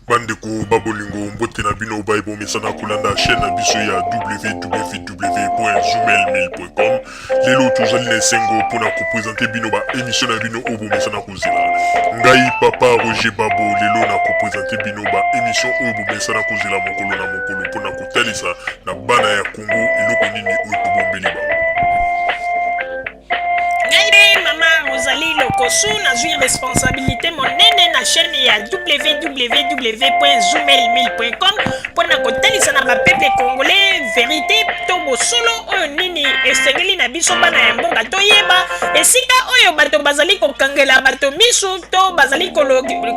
Bandeko babolingo mbote na bino baibo mesana kolanda chaîne na biso ya www.zoomel1000.com. Lelo tozali na esengo mpona kopresente bino ba émission na bino oyo bomesana kozela. Ngai papa Roger Babo lelo na kopresente bino ba émission oyo bomesana kozela mokolo na mokolo mpona kotalisa na bana ya Congo eloko nini oyo tobombeli bango. Ozali lokosu nazwi responsabilité monene na chaîne ya www.zoomel1000.com mpona kotalisa na bapeple congolais vérité to bosolo oyo nini esengeli na biso bana ya mboka toyeba esika oyo bato bazali kokangela bato misu to bazali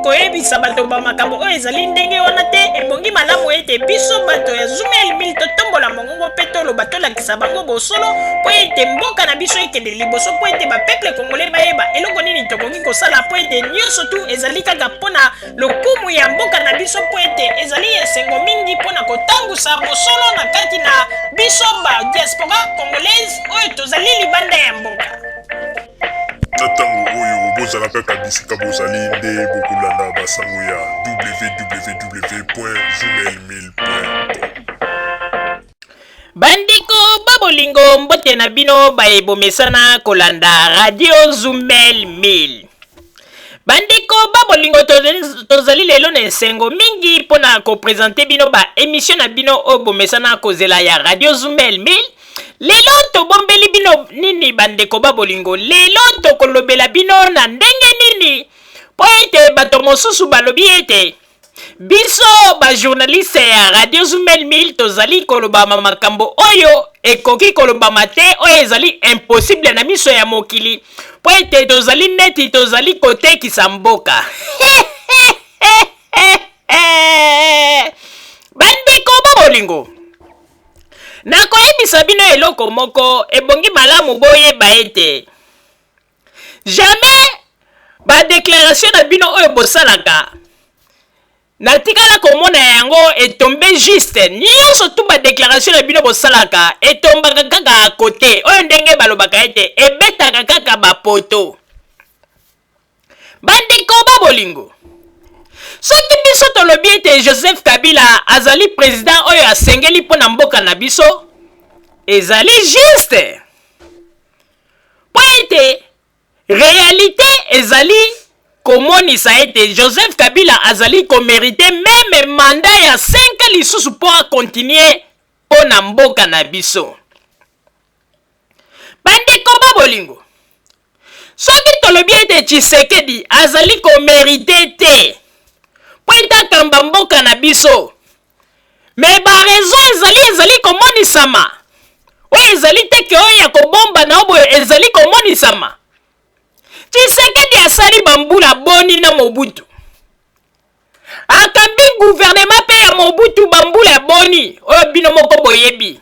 koyebisa bato bamakambo oyo ezali ndenge wana te. Ebongi malamu ete biso bato ya Zoomel 1000 totombola mongongo mpe toloba tolakisa bango bosolo mpo ete mboka na biso ekende liboso mpo ete bapeple congolais bayeba eloko nini tokoki kosala mpo ete nyonso tu ezali kaka mpona lokumu ya mboka na biso mpo ete ezali esengo mingi mpona kotambusa bosolo na kati na biso ba diaspora congolaise oyo tozali libanda ya mboka. Na ntango oyo bozala kaka bisika bozali nde bokolanda basango ya www.zoomel1000.com. Bandiko babolingo mbote na bino baebomesana kolanda radio Zoomel 1000. Bandiko babolingo tozali lelo na esengo mingi mpona kopresente bino ba émission na bino oyo bomesana kozela ya radio Zoomel 1000. Lelo tobombeli bino nini bandeko babolingo? Lelo tokolobela bino na ndenge nini po ete bato mosusu balobi ete biso ba journaliste ya radio Zoomel 1000 tozali koloba makambo oyo ekoki koloba te oyo ezali impossible na miso ya mokili po ete tozali neti tozali kotekisa mboka. Bandeko babolingo nakoyebisa bino eloko moko ebongi malamu boyeba ete jamais ba déclaration na bino oyo bosalaka natikala komona yango etombe juste. Nyonso tu ba déclaration na bino bosalaka etombaka kaka à côté oyo ndenge balobaka ete ebetaka kaka bapoto. Bandeko babolingo soki biso tolobi ete Joseph Kabila azali président oyo asengeli mpona mboka na biso ezali juste po ete réalité ezali komonisa ete Joseph Kabila azali komérite meme mandat ya 5 lisusu po akontinue mpona mboka na biso. Bandeko babolingo soki tolobi ete Tshisekedi azali komérite te po ete akamba mboka na biso me barezo ezali komonisama oyo ezali teke oyo ya kobomba na oyo ezali komonisama. Tshisekedi asali bambula boni na Mobutu akambi gouvernement pe ya Mobutu bambula boni oyo bino moko boyebi.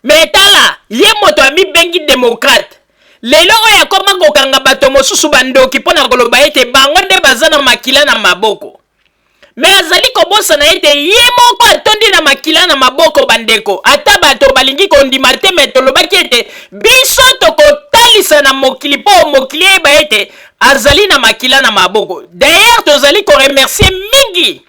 Metala ye moto amibengi démocrate lelo oyo akoma kokanga bato mosusu bandoki mpona koloba ete bango nde baza na makila na maboko me azali kobosana ete ye moko atondi na makila na maboko. Bandeko ata bato balingi kondima te me tolobaki ete biso tokotalisa na mokili mpo mokili yeba ete azali na makila na maboko. D'ailleurs tozali koremercie mingi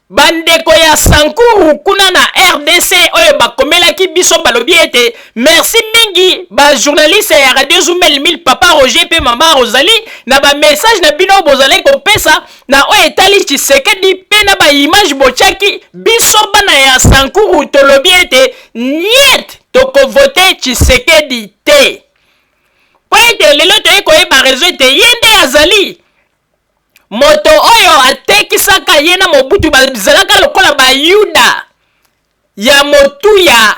bandeko ya Sankuru kuna na RDC oyo bakomelaki biso balobi ete merci mingi ba journaliste ya radio Zoomel 1000 papa Roger pe mama Rosalie na ba message na bino bozali kopesa na oyo etali Tshisekedi pe na ba image bochaki biso bana ya Sankuru tolobi ete niet tokovote Tshisekedi te po ete lelo toye koyeba rezo ete yende azali moto oyo atekisaka ye na Mobutu bazalaka lokola bayuda ya motu ya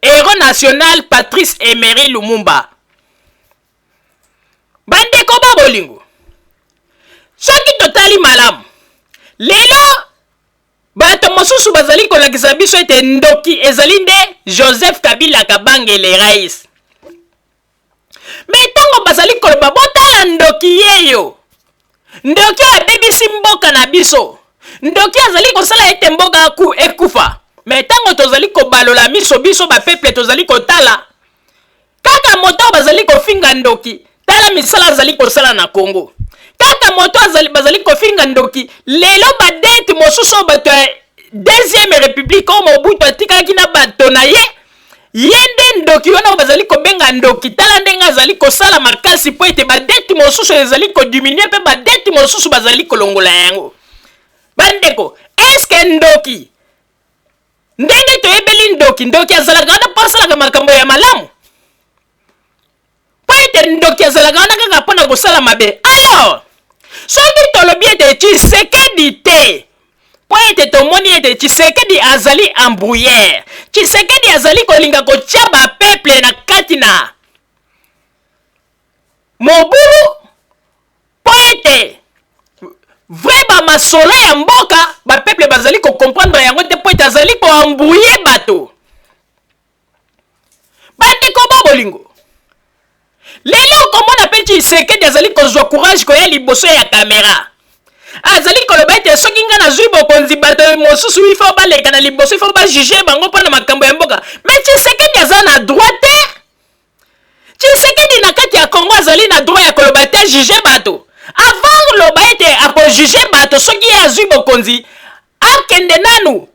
héros national Patrice Emery Lumumba. Bandeko babolingo soki totali malamu lelo bato mosusu bazali kolakisa biso ete ndoki ezali nde Joseph Kabila kabangele rais. Me ntango bazali koloba botala ndoki yeyo ndoki abebisi mboka na biso ndoki azali kosala ete mboka ekufa. Me ntango tozali kobalola miso biso bapeple tozali kotala kaka moto bazali kofinga ndoki tala misala azali kosala na Congo kaka moto bazali kofinga kobenga ndoki lelo badete mosusu bato deuxième république o Mobutu atikaki na bato na ye yende ndoki wana bazali kobenga ndoki tala ndenge azali kosala makasi po ete badete mosusu ezali kodiminuer pe badete mosusu bazali kolongola yango bandeko eske ndoki ndenge toyebeli ndoki azalaka wana po asalaka makambo ya malamu po ete ndoki azalaka wana kaka mpona kosala mabe alors soki tolobi ete Tshisekedi te po ete tomoni ete Tshisekedi azali embrouillère Tshisekedi azali kolinga kotia bapeuple na kati na mobulu po ete vrai bamasolo ya mboka bapeuple bazali kokomprendre yango te po ete azali koembrouiller bato bandeko bolingo lelo komona mpe Tshisekedi azali kozwa courage koya liboso ya kamera azali koloba ete soki nga nazwi bokonzi bato mosusu ifo baleka na liboso ifo bajuge bango mpona makambo ya mboka me Tshisekedi aza na droit te Tshisekedi na kati ya Congo azali na droit ya koloba te juge bato avant loba ete akojuge bato soki ye azwi bokonzi akende nanu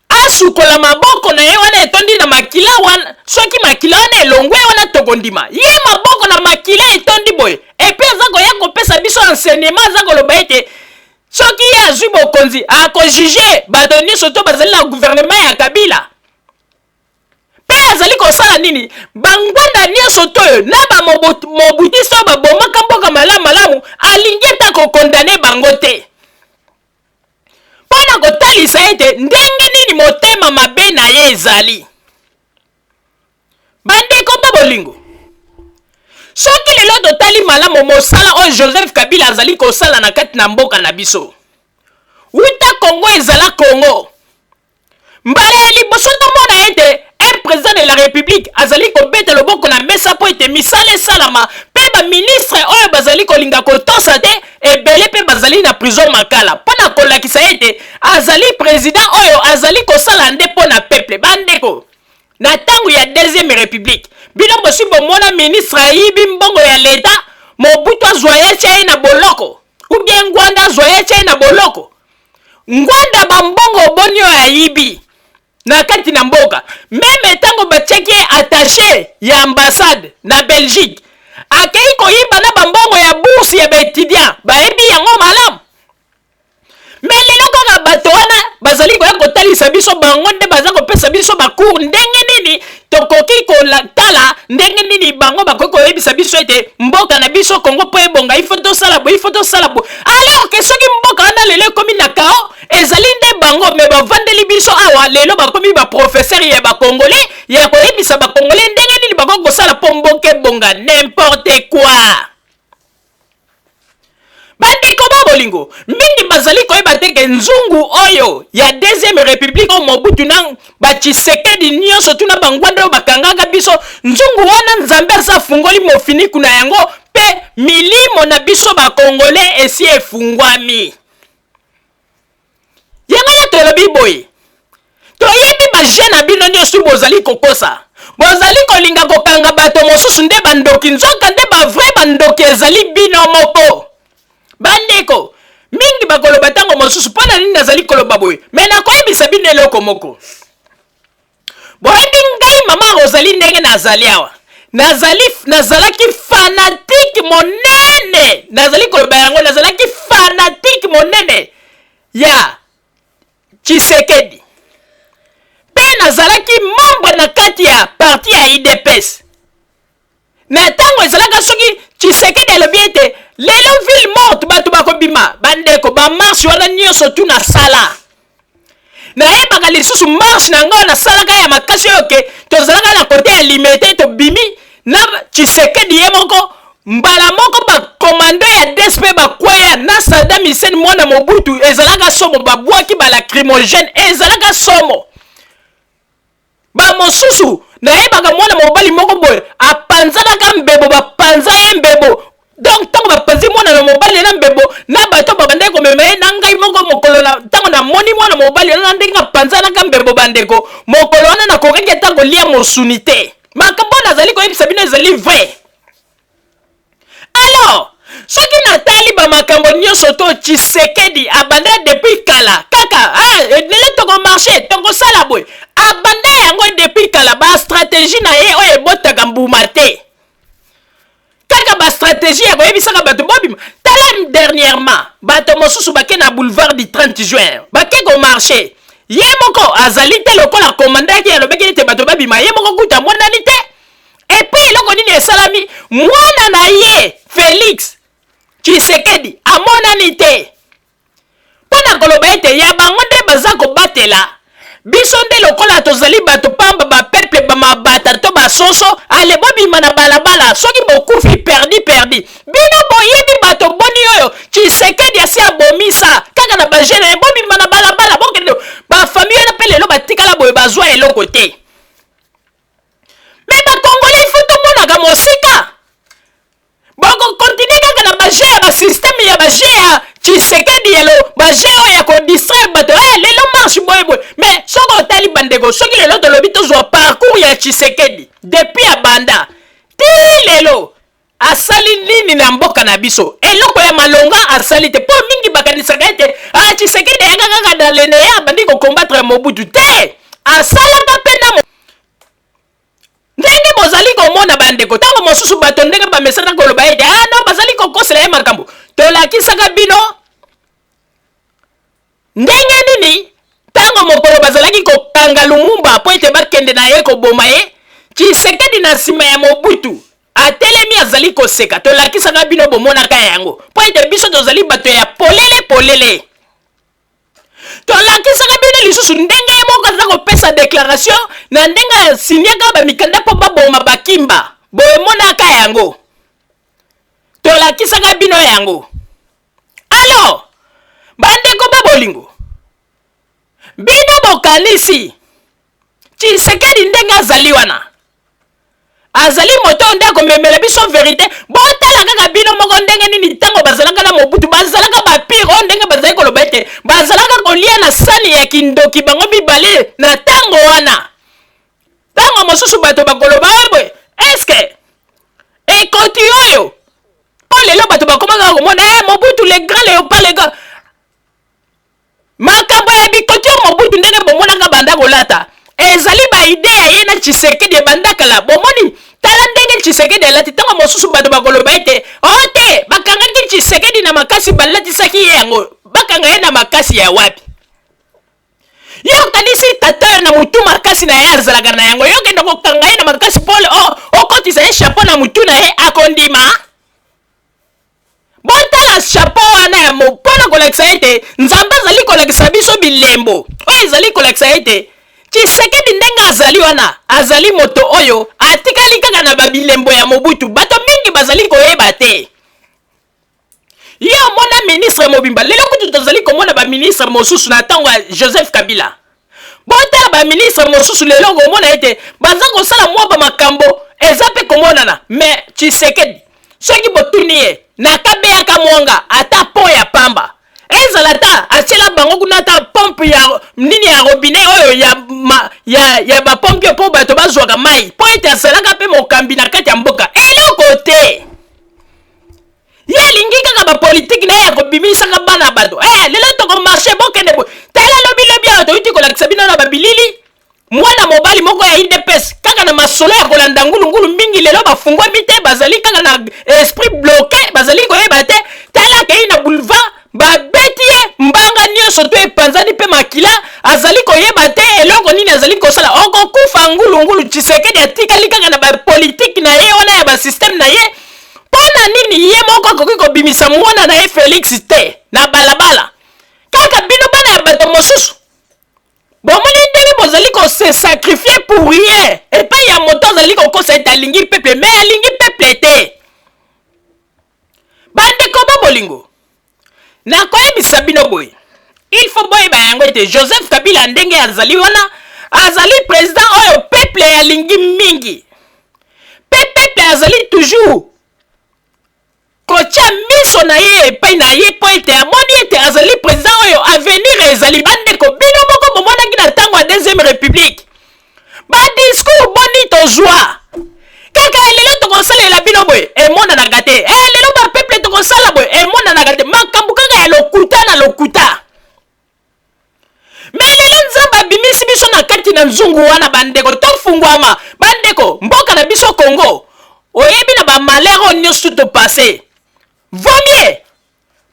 asukola maboko na ye wana etondi na makila wana soki makila wana elongwe wana tokondima ye maboko na makila etondi boye epe aza koya kopesa biso enseignement aza koloba ete soki ye azwi bokonzi akojuge bato nyonso to bazali na gouvernement ya Kabila pe azali kosala nini bangwanda nyonso to oyo na bamobutisi oyo babomaka mboka malamu alingi ata kokondane bango te mpona kotalisa ete ndenge nini motema mabe na ye ezali bandeko bolingo soki lelo totali malamu mosala oyo Joseph Kabila azali kosala na kati na mboka na biso uta Congo ezala Congo mbala ya liboso tomona ete un président de la République azali kobeta loboko na mesa po ete misala esalama pe baministre oyo bazali kolinga kotosa te ebele pe bazali na prison makala mpona kolakisa ete azali président oyo azali kosala nde mpo na peuple bandeko na ntango ya deuxième république bino mosi bomona ministre ayibi mbongo ya leta Mobutu azwa ye tia ye na boloko ou bien Ngwanda azwa ye tia ye na boloko Ngwanda bambongo oboni oyo ayibi na kati na mboka meme ntango batiaki ye attaché ya ambassade na Belgique akei koyiba na bambongo ya bourse ya baétudiant bayebi yango malamu me lelo kaka bato wana bazali koya kotalisa biso bango nde baza kopesa biso bacour ndenge nini tokoki kotala ndenge nini bango bakoki koyebisa biso ete mboka na biso Congo mpo ebonga ifo tosala bo alors ke soki mboka wana lelo ekomi na kao ezali nde bango me bavandeli biso awa lelo bakomi baprofesseur ya bakongolais ya koyebisa bakongolais ndenge nini bakoki kosala mpo mboka ebonga n'importe quoi bandeko bolingo mingi bazali koyeba teke nzungu oyo ya deuxième république o Mobutu na Tshisekedi nyonso tuna bangwanda oyo bakangaka biso nzungu wana nzambe aza fungoli mofiniku na yango pe milimo na biso bakongolais esi efungwami yango ya tolobi boye toyebi baje na bino nyonso bozali kokosa bozali kolinga kokanga bato mosusu nde bandoki nzoka nde bavrai bandoki ezali bino moko bandeko mingi bakoloba tango mosusu mpona nini nazali koloba boye me nakoyebisa bino eloko moko boyebi ngai mama Rosalie ndenge nazali awa nazalaki fanatique monene nazali koloba yango nazalaki fanatique monene ya Tshisekedi pe nazalaki membre na kati ya parti ya UDPS na ntango ezalaka soki Tshisekedi alobi ete lelo ville morte bato bakobima bandeko bamarche wana nyonso tu na sala nayebaka lisusu marche na ngai nasalaka ya makasi oyo ke tozalaka na kote ya limete tobimi na Tshisekedi ye moko mbala moko bakomando ya DSP bakweya na Saddam Hussein mwana Mobutu ezalaka somo babwaki balacrymogène ezalaka somo bamosusu nayebaka mwana mobali moko boye apanzanaka mbebo bapanza ye mbebo donc tango bapanzi mwana mobali na mbebo na bato babandeki komema ye na ngai moko mokolo na ntango namoni mwana mobali na ndenge apanzanaka mbebo bandeko mokolo wana nakokaki ata kolia mosuni te makambo nazali koyebisa bino ezali vrai alors soki natali bamakambo nyonso to Tshisekedi abanda depuis kala kaka lelo tokomarche tokosala boye abanda yango depuis kala bastratégie na ye oyo ebotaka mbuma te kaka bastratégie ya koyebisaka bato bobima tala dernièrement bato mosusu bake na boulevard du 30 juin bake komarche ye moko azali te lokola komandaki alobaki ete bato babima ye moko kuta monani te epuis eloko nini esalami mwana na ye Félix Tshisekedi amonani te mpona koloba ete ya bango nde baza kobatela biso nde lokola tozali bato pamba bapeple bamabata to basoso ale bobima na balabala soki bokufi perdi bino boyebi bato boni oyo Tshisekedi asi abomisa kaka na bagene bobima na balabala bokende bafamille na mpe lelo batikala boye bazwa eloko te me bakongole ifo tomonaka mosika bokokontinue kaka na baje ya basysteme ya baje ya Tshisekedi yelo baje oyo ya kodistraire bato lelo marche boyeboye me soko otali bandeko soki lelo tolobi tozwa parcours ya Tshisekedi depuis abanda ti lelo asali nini na mboka na biso eloko ya malonga asali te mpo mingi bakanisaka ete Tshisekedi yaka kaka na lene ye abandi kokombattre Mobutu te asalaka mpe na ndenge bozali komona bandeko ntango mosusu bato ndenge bamesana koloba ete no bazali kokosela ye makambo tolakisaka bino ndenge nini ntango mokolo bazalaki kokanga Lumumba po ete bakende na ye koboma ye Tshisekedi na nsima ya Mobutu atelemi azali koseka tolakisaka bino bomonaka yango po ete biso tozali bato ya polele tolakisaka bino lisusu ndenge ye moko aza kopesa déclaration na ndenge asinyaka bamikanda mpo baboma bakimba boyemonaka yango tolakisaka bino yango alors bandeko babolingo bino bokanisi Tshisekedi ndenge azali wana azali moto nde akomemela biso verité botala kaka bino moko ndenge nini ntango bazalaka na Mobutu bazalaka bapire oyo ndenge bazali koloba ete bazalaka kolia na sani ya kindoki bango mibale na ntango wana ntango mosusu bato bakoloba boye eske ekoti oyo mpo lelo bato bakomaka komona Mobutu le grand léopard le grand makambo ya bikoti oyo Mobutu ndenge bomonaka banda kolata ezali baide ya ye na Tshisekedi ebandakala bomoni tala ndenge Tshisekedi alati ntango mosusu bato bakoloba ete te bakangaki Tshisekedi na makasi balatisaki ye yango bakanga ye na makasi ya wapi yo kanisi tata na mutu makasi na ye azalaka na yango yo kende kokanga ye na makasi pole okotisa ye chapeau na mutu na ye akondima botala chapeau wana ya mpona kolakisa ete nzambe azali kolakisa biso bilembo oyo ezali kolakisa ete Tshisekedi ndenge azali wana azali moto oyo atikali kaka na babilembo ya Mobutu bato mingi bazali koyeba te yo mona ministre mobimba lelo kutu tozali komona baministre mosusu na ntango ya Joseph Kabila botala baministre mosusu lelo komona ete baza kosala mwa bamakambo eza mpe komonana me Tshisekedi soki botuni ye nakabeyaka mwanga ata po ya pamba ezala ta atiela bango kuna ta pompe ya nini ya robinet oyo ya bapompe mpo bato bazwaka mai mpo ete asalaka mpe mokambi na kati ya mboka eloko te ye alingi kaka bapolitike na ye ya kobimisaka bana bato lelo tokomarche bokende boye tala lobilobi ayo toyuti kolakisa bino na babilili mwana mobali moko ya UDPS kaka na masolo ya kolanda ngulungulu mingi lelo bafungwami te bazali kaka na esprit bloqué bazali koyeba te tala kei na boulevard babeti ye mbanga nyonso to epanzani mpe makila azali koyeba te eloko nini azali kosala okokufa ngulungulu Tshisekedi atikali kaka na bapolitike na ye wana ya basysteme na ye mpona nini ye moko akoki kobimisa mwana na ye Félix te na balabala kaka bino bana ya bato mosusu bomoni ndenge bozali kose sacrifier pour rien epai ya moto azali kokosa ete alingi peuple me alingi peuple te bandeko babolingo nakoyebisa bino boye il faut boyeba yango ete Joseph Kabila ndenge azali wana azali président oyo peuple yalingi mingi pe peuple azali toujours kotia miso na ye epai na ye po ete amoni ete azali président oyo avenir ezali bandeko bino moko bomonaki na ntango ya deuxième république badiscours boni tozwa kaka lelo tokosalela bino boye emonanaka te lelo bapeuple tokosala nzungu wana bandeko tofungwama bandeko mboka na biso Congo oyebi na ba malheur nyonso to passé vaut mieux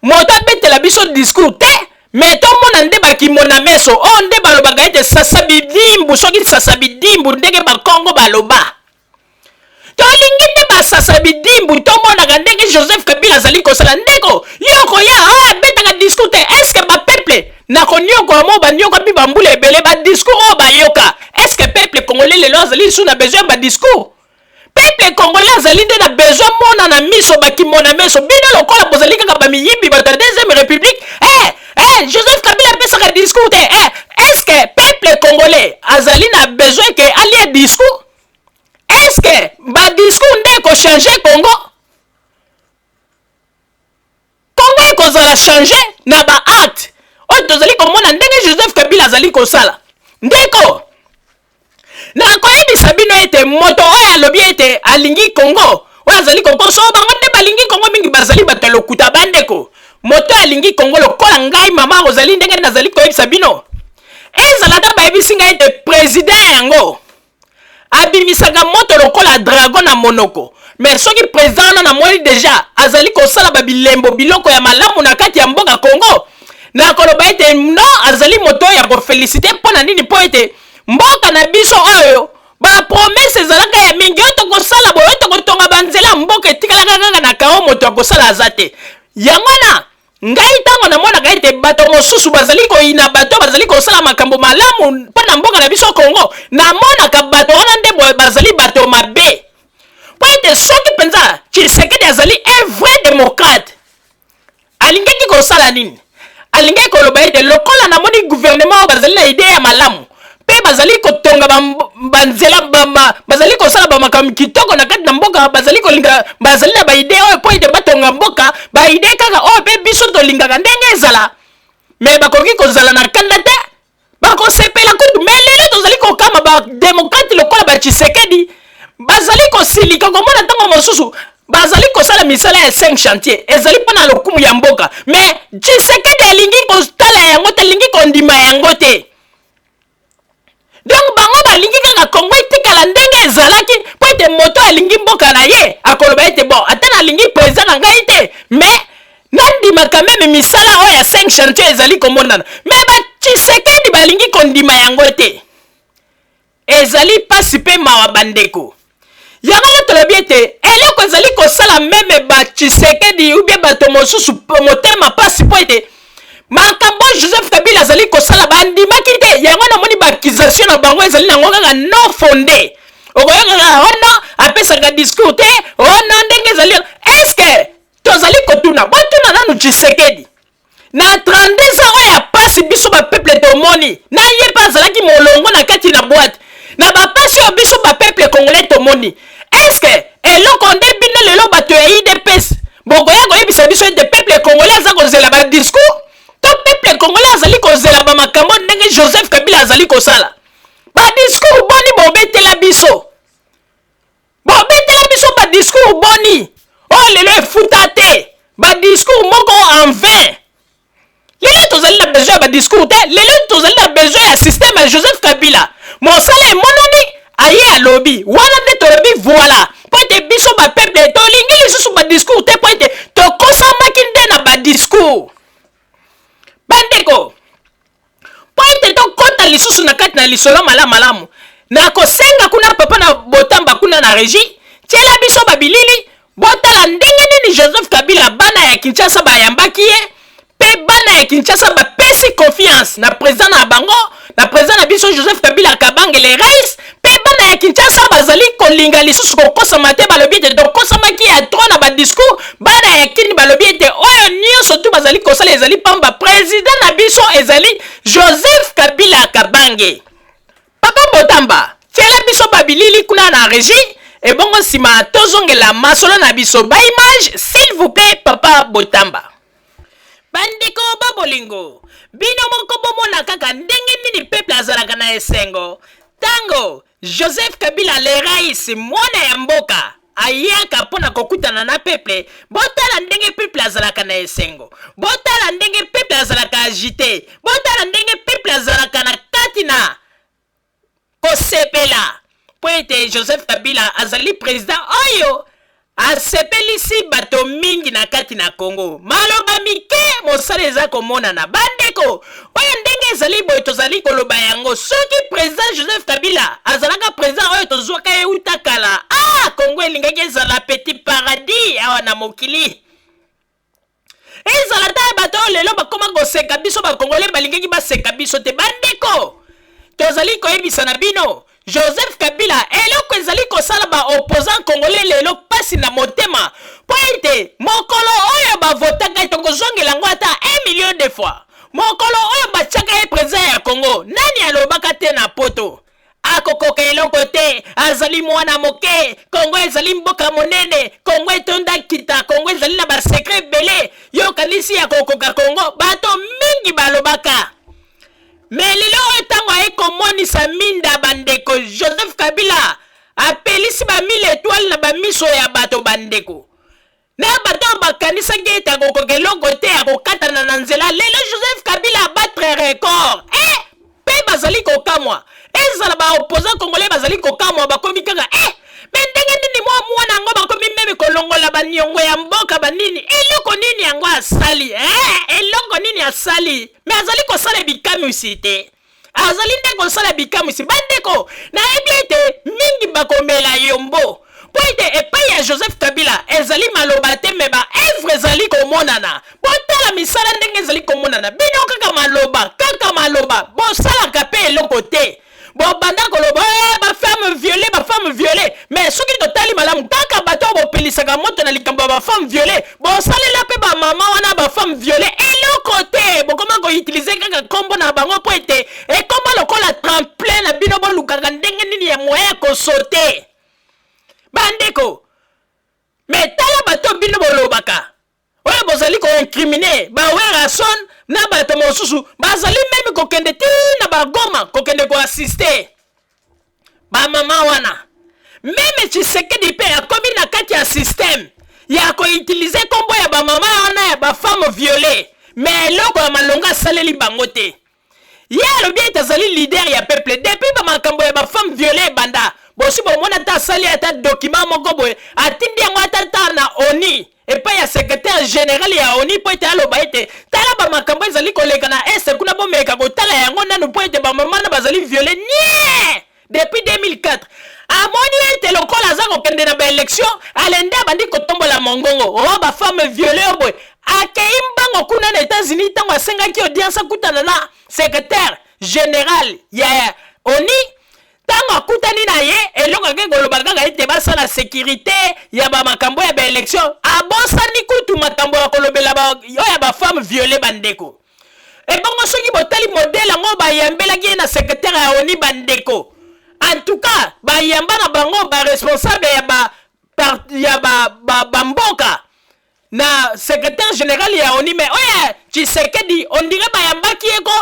moto abetela biso discours te mais tomona nde bakimona meso o nde balobaka ete sasa bidimbu soki sasa bidimbu ndenge bakongo baloba tolingi nde basasa bidimbu tomonaka ndenge Joseph Kabila azali kosala ndeko yoko ya oyo abetaka discours te eske bapeuple na konyokola mo banyoka bi bambula ebele badiscours oyo bayoka eske peuple congolais lelo azali lisu na besoin badiscours peuple congolais azali nde na besoin mona na miso bakimona meso bino lokola bozali kaka bamiyibi bato ya deuxième république Joseph Kabila apesaka discours te eske peuple congolais azali na besoin ke alie discours eske badiscours nde ekochange Congo ekozala change na baacte oyo tozali komona ndenge Joseph Kabila azali kosala ndeko na koyebisa bino ete moto oyo alobi ete alingi Congo oyo azali kokoso bango nde balingi Congo mingi bazali bato lokuta bandeko moto alingi Congo lokola ngai mama ozali ndenge nazali koyebisa bino ezalaka bayebisi ngai ete président yango abimisaka moto lokola dragon na monoko mais soki président wana namoni deja azali kosala babilembo biloko ya malamu na kati ya mboka Congo na koloba ete no azali moto ya kofelicite mpona nini mpo ete mboka na biso oyo bapromese ezalaka ya mingi oyo tokosala boyo oyo tokotonga banzela mboka etikalaka kaka na kao moto akosala aza te yango na ngai ntango namonaka ete bato mosusu bazali koyina bato bazali kosala makambo malamu mpona mboka na biso Congo namonaka bato wana nde bazali bato mabe po ete soki mpenza Tshisekedi azali un vrai démocrate alingaki kosala nini alingaki koloba ete lokola namoni gouvernement oyo bazali na idée ya malamu mpe bazali kotonga banzela bazali kosala bamakambo kitoko na kati na mboka bazali kolinga bazali na baide oyo mpo ete batonga mboka baide kaka oyo mpe biso tolingaka ndenge ezala me bakoki kozala na kanda te bakosepela kutu me lelo tozali kokama bademokrate lokola batshisekedi bazali kosilika komona ntango mosusu bazali kosala misala ya 5 chantier ezali mpona lokumu ya mboka me tshisekedi alingi kotala yango te alingi kondima yango te donc bango balingi kaka Congo etikala ndenge ezalaki po ete moto alingi mboka na ye akoloba ete bon ata nalingi président na ngai te mais nandimaka meme misala oyo ya 5 chantier ezali komonana mais batshisekedi balingi kondima yango te ezali pasi mpe mawa bandeko yango tolobi ete eloko ezali kosala meme batshisekedi ou bien bato mosusu motema pasi po ete makambo Joseph Kabila azali kosala bandimaki te yango namoni baakisation na bango ezali nango kaka non fondé okoyokaka ono apesaka discours te ono ndenge ezali eske tozali kotuna botuna nanu Tshisekedi na 32 ans oyo ya pasi biso bapeuple tomoni na ye mpe azalaki molongo na kati na boîte na bapasi oyo biso bapeuple congolais tomoni eske eloko nde bino lelo bato ya IDPS bokoya koyebisa biso ete peuple congolais aza kozela badiscours to peuple congolais azali kozela bamakambo ndenge Joseph Kabila azali kosala badiscours boni bobetela biso badiscours boni oyo lelo efuta te badiscours moko en vain lelo tozali na besoin ya badiscours te lelo tozali na besoin ya système ya Joseph Kabila mosala emonani aye alobi wana nde tolobi voilà po ete biso bapeuple tolingi lisusu badiscours te po ete tokosamaki nde na badiscours bandeko po ete tokota lisusu na kati na lisolo malamu na kosenga kuna papa na botamba kuna na régie tiela biso babilili botala ndenge nini Joseph Kabila bana ya Kinshasa bayambaki ye pe bana ya Kinshasa bapesi confiance na président na bango na président na biso Joseph Kabila Kabange le rais pe bana ya Kinshasa bazali kolinga lisusu kokosama te balobi ete tokosamaki ya tro na badiscours bana ya kini balobi ete oyo nyonso tu bazali kosala ezali pamba président na biso ezali Joseph Kabila Kabange papa Botamba tiela biso babilili kuna na régie et bongo sima tozongela masolo na biso ba image s'il vous plaît papa Botamba bandeko babolingo bino moko bomona kaka ndenge nini peuple azalaka na esengo tango Joseph Kabila le rais mwana ya mboka ayaka mpona kokutana na peuple botala ndenge peuple azalaka na esengo botala ndenge peuple azalaka agité botala ndenge peuple azalaka na kati na tosepela po ete Joseph Kabila azali président oyo asepelisi bato mingi na kati na Congo. Maloba mike mosala eza komonana bandeko oyo ndenge ezali boye tozali koloba yango soki président Joseph Kabila azalaka président oyo tozwaka euta kala Congo elingaki ezala petit paradis awa na mokili ezala ta bato lelo bakoma koseka biso bakongole balingaki baseka biso te bandeko tozali koyebisa na bino Joseph Kabila eloko ezali kosala ba opposant congolais lelo pasi na motema po ete mokolo oyo bavotaka tokozongela yango ata 1 million de fois mokolo oyo batiaka ye président ya Congo nani alobaka te na poto akokoka eloko te azali mwana moke Congo ezali mboka monene Congo etonda kita Congo ezali na basekre ebele yo kanisi ya kokoka Congo bato mingi balobaka mais lelo oyo ntango ayekomonisa minda bandeko Joseph Kabila apelisi ba 1000 étoiles na bamiso ya bato bandeko na bato bakanisaki ete akokoka eloko te akokatana na nzela lelo Joseph Kabila abatre record pe bazali kokamwa ezala ba opposant congolais bazali kokamwa bakomi kaka mais ndenge nini mwana yango bakomi meme kolongola baniongo ya mboka banini eloko nini yango asali eloko nini asali mais azali kosala bikamusi te azali nde kosala bikamusi bandeko nayebi ete mingi bakomela yombo po ete epai ya Joseph Kabila ezali maloba te me ba evre ezali komonana botala misala ndenge ezali komonana bino kaka maloba bosalaka pe eloko te bobanda koloba ba femme violée mais soki totali malamu kaka bato bopelisaka moto na likambo ba femme violée bosalela pe ba mama wana ba femme violée eloko te bokoma ko utiliser kaka kombo na bango po ete ekomba lokola tremplin na bino bolukaka ndenge nini ya moya ko sauter bandeko mais tala bato bino bolobaka oyo bozali ko incriminer ba Werason na bato mosusu bazali meme kokende ti na bagoma kokende ko assister ba mama wana meme Tshisekedi pe akomi na kati ya système ya ko utiliser kombo ya ba mama wana ya ba femme violée mais loko ya malonga saleli bango te ye alobi ete azali leader ya peuple depuis ba makambo ya ba femme violée banda bosi bomona ta sali ata document moko boye atindi yango ata na ONU epai ya secrétaire général ya ONU po ete aloba ete tala ba makambo ezali koleka na este kuna bomeka kotala yango nanu po ete bamama na bazali violé nie depuis 2004 amoni ete lokola aza kokende na baélection alende abandi kotombola mongongo bafemme violé boye akei mbango kuna na États-Unis ntango asengaki audience akutana na secrétaire général ya ONU tango akutani na ye eloko ake koloba kaka ete basala sécurité ya bamakambo ya baélection abosani kutu makambo ya kolobela oyo ya bafemme violé bandeko ebongo soki botali modele yango bayambelaki ye na secrétaire ya ONU bandeko en tout cas bayamba na bango baresponsable ya bamboka na secrétaire général ya ONU mais oyo Tshisekedi on dirait bayambaki ye ko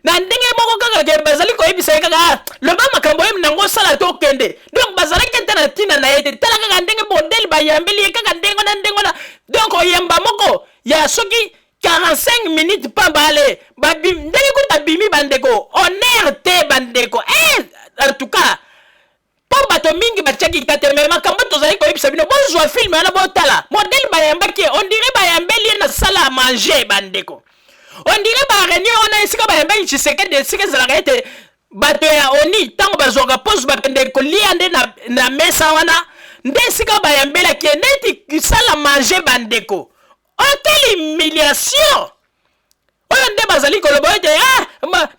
na ndenge moko kaka ke bazali koyebisa kaka loba makambo yem nango sala to kende donc bazali kete na tina na yete tala kaka ndenge modèle bayambeli kaka ndenge na donc oyamba moko ya soki 45 minutes pa bale babim ndenge ko tabimi bandeko honneur te bandeko en tout cas po bato mingi bachaki kate me makambo tozali koyebisa bino bonjour film na botala modèle bayambaki on dirait bayambeli na sala à manger bandeko on dirait ba réunion on a esika ba yamba Tshisekedi esika zalaka ete bato ya ONU tango bazwaka pose bakende kolia nde na mesa wana nde esika ba yambela ki neti sala manger bandeko quelle humiliation oyo nde bazali koloba ete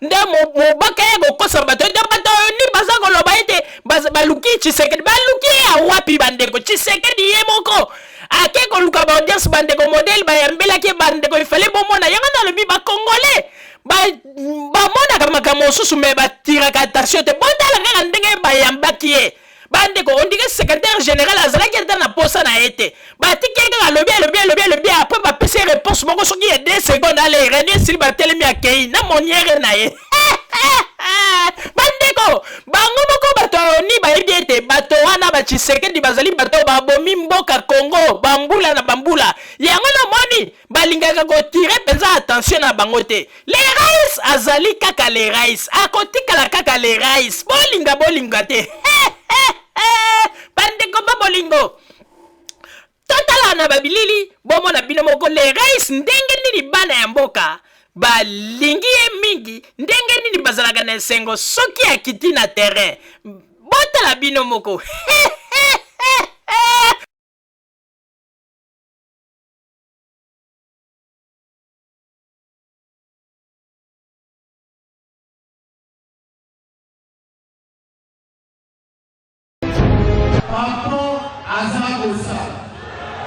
nde mobaka ya kokosa bato nde bato ONU baza koloba ete baluki Tshisekedi baluki ya wapi bandeko Tshisekedi ye moko ake koluka ba audience bandeko modèle bayambelaki bandeko ifale bomona yango nalobi bakongole bamonaka makambo mosusu me batiraka attention te botala kaka ndenge bayambaki ye bandeko on dirait secrétaire général azalaki ata na posa na ye te batiki ye kaka alobi apres bapesi réponse moko soki ye 2 secondes ale réunion esili batelemi akei na moniere na ye bandeko bango moko bato ya ONU bayebi ete bato wana ba Tshisekedi bazali bato babomi mboka Congo bambula na bambula yango na moni balingaka ko tirer penza attention na bango te les rais azali kaka les rais akotikala kaka les rais bolinga te bandeko ba bolingo totala na babilili bomona bino moko les rais ndenge nini bana ya mboka balingi ye mingi ndenge nini bazalaka na esengo soki akiti na terrain botala bino moko Papa azakosa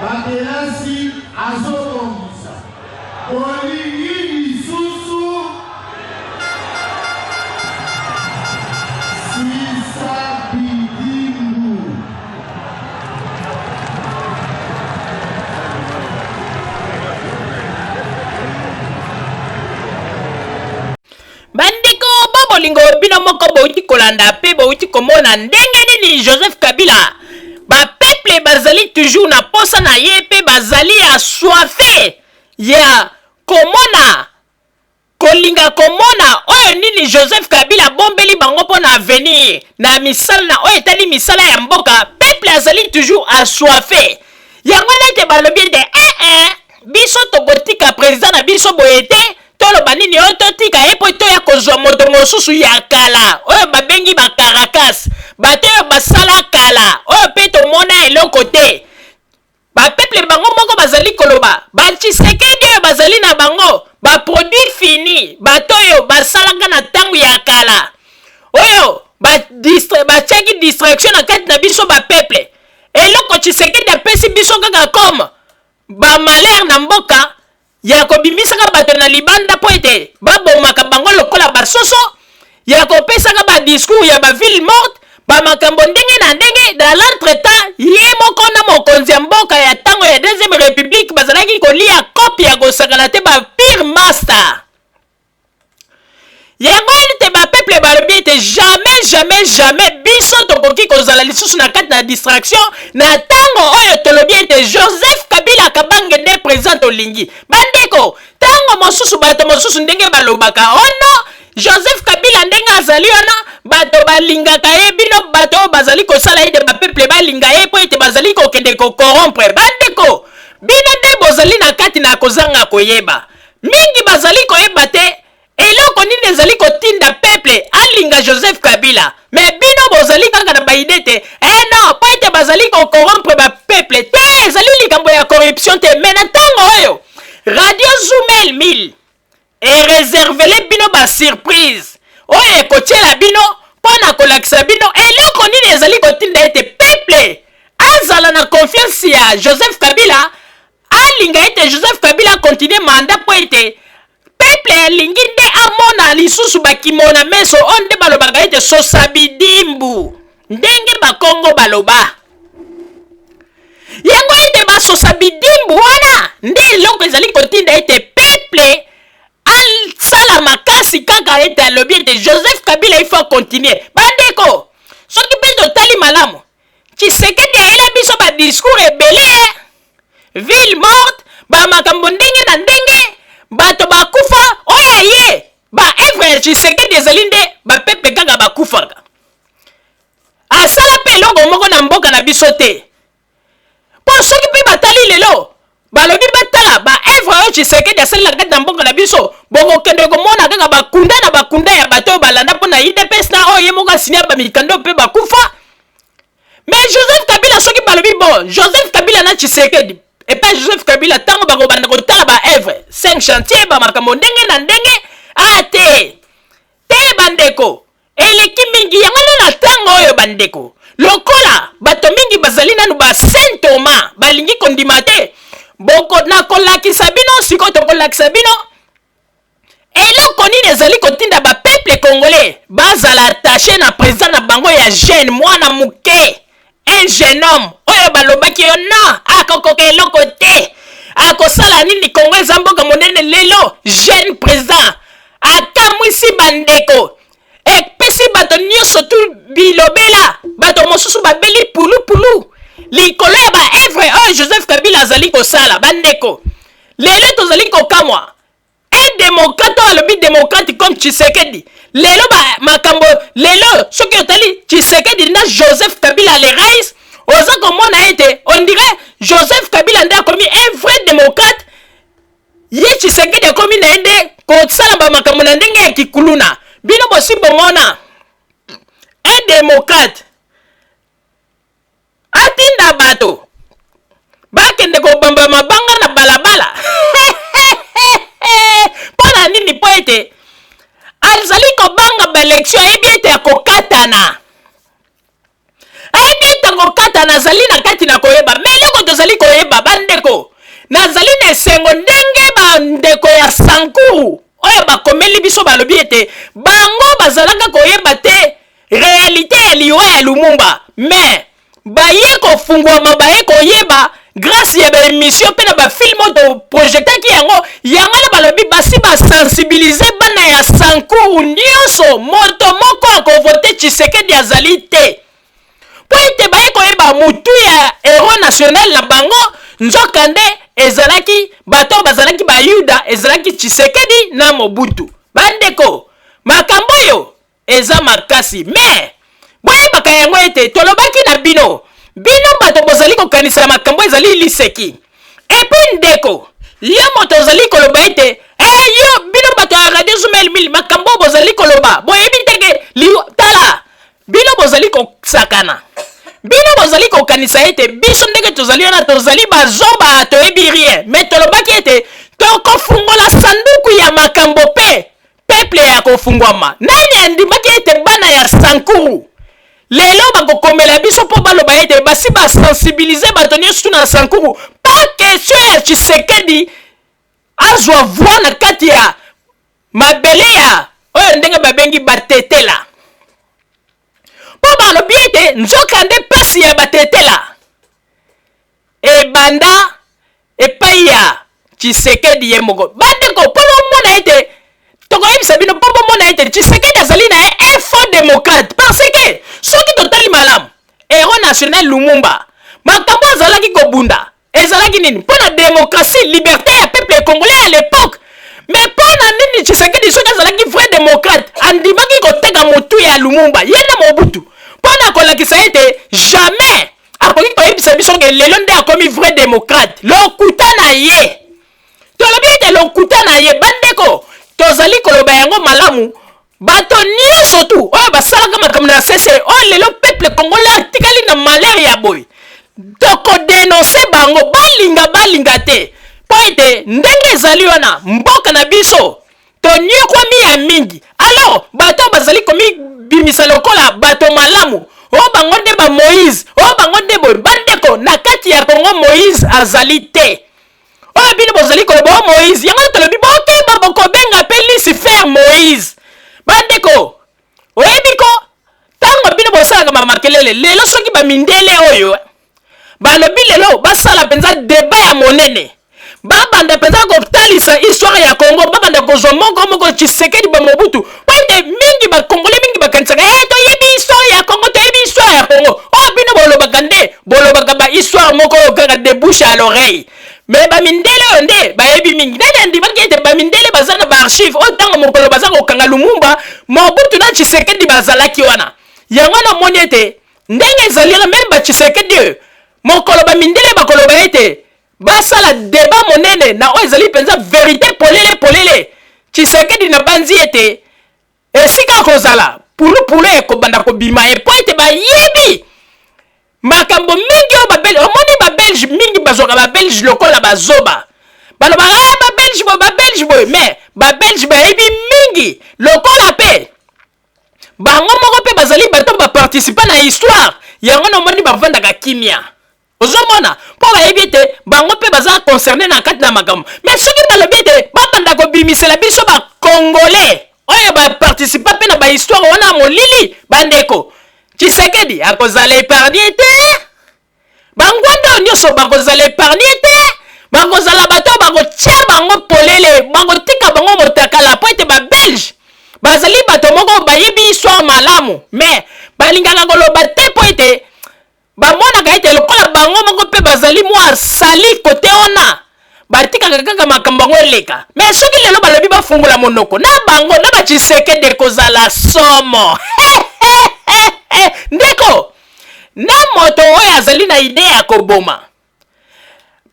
batelasi azobongisa olingi lisusu sisa bidimbu bandeko bolingo bino moko bouti kolanda pe bouti komona ndenge nini Joseph Kabila peuple bazali toujours na posa na ye pe bazali assoiffé ya komona kolinga komona oyo nini Joseph Kabila bombeli bango po na avenir na misala na oyo etali misala ya mboka peuple azali toujours assoiffé yango nete balobi te biso tokotika président na biso boye te toloba nini oyo totika ye po toya kozwa moto mosusu ya kala oyo babengi bakarakas bato oyo basala kala oyo mpe tomona eloko te bapeuple bango moko bazali koloba baTshisekedi oyo bazali na bango baproduit fini bato oyo basalaka na ntango ya kala oyo batiaki distraction na kati na biso bapeuple eloko Tshisekedi apesi biso kaka comme bamalere na mboka ya kobimisaka bato na libanda po ete babomaka bango lokola basoso ya kopesaka badiscours ya baville morte bamakambo ndenge na ndenge dans l'entretemps ye moko na mokonzi ya mboka ya ntango ya deuxième république bazalaki kolia kopi ya kosakana te bapire master yango te bapeuple balobi ete jamais biso tokoki kozala lisusu na kati na distraction na ntango oyo tolobi ete Joseph Kabila akabange nde président olingi bandeko ntango mosusu bato mosusu ndenge balobaka ono Joseph Kabila ndenge azali wana bato balingaka ye bino bato bazali kosala ete bapeuple balinga ye po ete bazali kokende kokorompre bandeko bino nde bozali na kati na kozanga koyeba mingi bazali koyeba te eloko nini ezali kotinda peuple alinga Joseph Kabila mais bino bozali kaka na baide te non po ete bazali kokorompre bapeuple te ezali likambo ya corruption te mais na ntango oyo radio Zoomel 1000 ereservele bino basurprise oyo ekotiela bino mpo na kolakisa bino eloko nini ezali kotinda ete peuple azala na confiance ya Joseph Kabila alinga ete Joseph Kabila continue mandat po ete peuple alingi nde amona lisusu bakimona meso o nde balobaka ete sosabidimbu ndenge bakongo baloba yango ete basosabidimbu wana nde eloko ezali kotinda ete peuple asala makasi kaka ete alobi ete Joseph Kabila il faut continuer bandeko soki mpe totali malamu Tshisekedi ayela biso badiscours ebele ville morte bamakambo ndenge na ndenge bato bakufa oyo ye baevre ya Tshisekedi ezali nde bapeuple kaka bakufaka asala mpe eloko moko na mboka na biso te mpo soki mpe batali lelo balobi batala baevre oyo Tshisekedi asalelaka kati na mboka na biso bokokende komona kaka bakunda ya bato oyo balanda mpo na UDPS na oyo ye moko asinya bamikando mpe bakufa mais Joseph Kabila soki balobi bon Joseph Kabila na Tshisekedi epa Joseph Kabila ntango bakobanda kotala baevre 5 chantier bamakambo ndenge na ndenge te bandeko eleki mingi yango na ntango oyo bandeko lokola bato mingi bazali nanu ba Saint Thomas balingi kondima te boko na kolakisa bino siko tokolakisa bino eloko nini ezali kotinda bapeuple congolais bazala attaché na président na bango ya jeune mwana muke un jeune homme oyo balobaki yo non akokoka eloko te akosala nini kongo eza mboka monene lelo jeune président akamwisi bandeko epesi bato nyonso tu bilobela bato mosusu babeli pulupulu likolo ya baevre oyo Joseph Kabila azali kosala bandeko lelo tozali kokamwa démocrate oyo alobi démocrate comme Tshisekedi lelo makambo lelo soki otali Tshisekedi na Joseph Kabila le rais oza komona ete on dirait Joseph Kabila nde akomi un vrai démocrate ye Tshisekedi akomi na ye nde kosala bamakambo na ndenge ya kikuluna bino bosi bomona un démocrate atinda bato bakende kobamba mabanga na balabala mpona nini mpo ete azali kobanga baelektio ayebi ete akokatana ayebi ete akokatana azali na kati na koyeba me eloko tozali koyeba bandeko nazali na esengo ndenge bandeko ya sankuru oyo bakomeli biso balobi ete bango bazalaka koyeba te realite ya liwa ya lumumba me baye kofungwama baye koyeba grâce ya baémission mpe na bafilme oyo toprojektaki yango na balobi basi basensibilize bana ya sankuru nyonso moto moko akovote Tshisekedi azali te mpo ete baye koyeba mutu ya héros national na bango nzokande ezalaki bato bazalaki bayuda ezalaki Tshisekedi na Mobutu bandeko makambo oyo eza makasi me boyebaka yango ete tolobaki na bino bato bozali kokanisa makambo ezali liseki epuis ndeko yo moto ozali koloba ete yo bino bato ya radio Zoomel mili makambo bozali koloba boyebi teke tala bino bozali kosakana bino bozali kokanisa ete biso ndenge tozali wana tozali bazoba toyebi rien me tolobaki ete tokofungola sanduku ya makambo pe peuple ya kofungwama nani andimaki ete bana ya sankuru lelo bakokomela biso mpo baloba ete basi basensibilize bato nyonso na sankuru pa question ya Tshisekedi azwa voi na kati ya mabele ya oyo ndenge babengi batetela mpo balobi ete nzoka nde pasi ya batetela ebanda epai ya Tshisekedi ye moko bandeko mpo bomona ete tokoyebisa bino mpo bomona ete Tshisekedi azali na ye un faux démocrate parce que soki totali malamu héros national Lumumba makambo azalaki kobunda ezalaki nini mpo na démocratie liberté ya peuple congolais à l'époque mais mpo na nini Tshisekedi soki azalaki vrai démocrate andimaki koteka motu ya Lumumba ye na Mobutu mpo na kolakisa ete jamais akoki koyebisa biso ke lelo nde akomi vrai démocrate lokuta na ye tolobi ete lokuta na ye bandeko tozali koloba yango malamu bato nyonso tu oyo basalaka makambo na sese oyo lelo peuple congolais atikali na malheur ya boye tokodenonse bango balinga te mpo ete ndenge ezali wana mboka na biso tonyokwami ya mingi alors bato oyo bazali komibimisa lokola bato malamu oyo bango nde ba Moïse oyo bango nde boye bandeko na kati ya Congo Moïse azali te oyo bino bozali koloba o Moïse yango tolobi bokeba bokobenga mpe Lucifer Moïse bandeko oyebi ko ntango bino bosalaka bamakelele lelo soki bamindele oyo balobi lelo basala mpenza deba ya monene babanda mpenza kotalisa histoire ya Congo babanda kozwa moko Tshisekedi bamobutu po ete mingi bakongole mingi bakanisaka toyebi histoire ya Congo toyebi histoire ya Congo oyo bino bolobaka nde bolobaka bahistoire moko oyo kaka de bouche à l'oreille me bamindele oyo nde bayebi mingi nani andimaki ete bamindele baza na baarchive oyo ntango mokolo baza kokanga Lumumba Mobutu na Tshisekedi bazalaki wana yango namoni ete ndenge ezalira meme baTshisekedi oyo mokolo bamindele bakoloba ete basala deba monene na oyo ezali mpenza verité polele Tshisekedi na banzi ete esika kozala pulupulu ekobanda kobima epo ete bayebi makambo mingi oyo babelge omoni babelge mingi bazwaka babelge lokola bazoba balobaka babelge boye mais babelge bayebi mingi lokola mpe bango moko mpe bazali bato baparticipa na histoire yango nomoni bavandaka kimia ozomona mpo bayebi ete bango mpe baza concerné na kati na makambo mais soki balobi ete babanda kobimisela biso bakongolais oyo baparticipa mpe na bahistoire wana molili bandeko Tshisekedi akozala épargné te bangwanda oyo nyonso bakozala épargné te bakozala bato bakotia bango polele bakotika bango motakala po ete babelge bazali bato moko bayebi histoire malamu mais balingaka koloba te po ete bamonaka ete lokola bango moko mpe bazali mwa sali kote ona batikaka kaka makambo yango eleka. Mais soki lelo balobi bafungula monoko na bango na baChisekedi kozala somo ndeko na moto oyo azali na idea ya koboma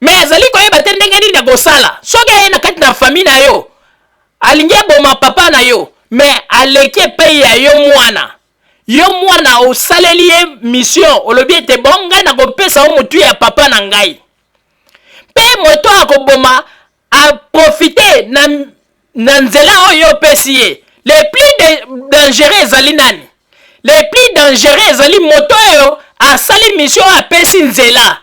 mais azali koyeba te ndenge nini ya kosala. Soki aye na kati na famille na yo alingi aboma papa na yo mais aleki epai ya yo mwana osaleli ye mission olobi ete bon ngai na kopesa o motu ya papa na ngai mpe moto akoboma aprofite na nzela oyo opesi ye. Le plus dangereux ezali nani? Le plus dangereux ezali moto oyo asali mission apesi nzela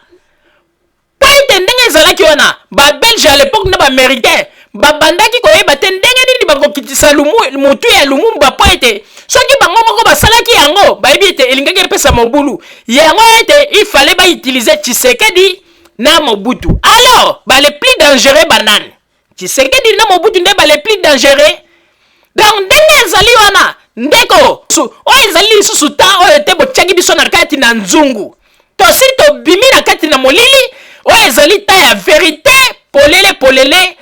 po ete ndenge ezalaki wana babelge à l'époque na baaméricain babandaki koyeba te ndenge nini bakokitisa motu ya Lumumba po ete soki bango moko basalaki yango bayebi ete elingaki epesa Mobutu yango ete il fallait bautiliser Tshisekedi na Mobutu. Alors le plus dangereux banani? Tshisekedi na Mobutu nde le plus dangereux. Donc ndenge ezali wana ndeko oyo ezali lisusu ta oyo te botiaki biso na kati na nzungu tosi tobimi na kati na molili oyo ezali ta ya verité polele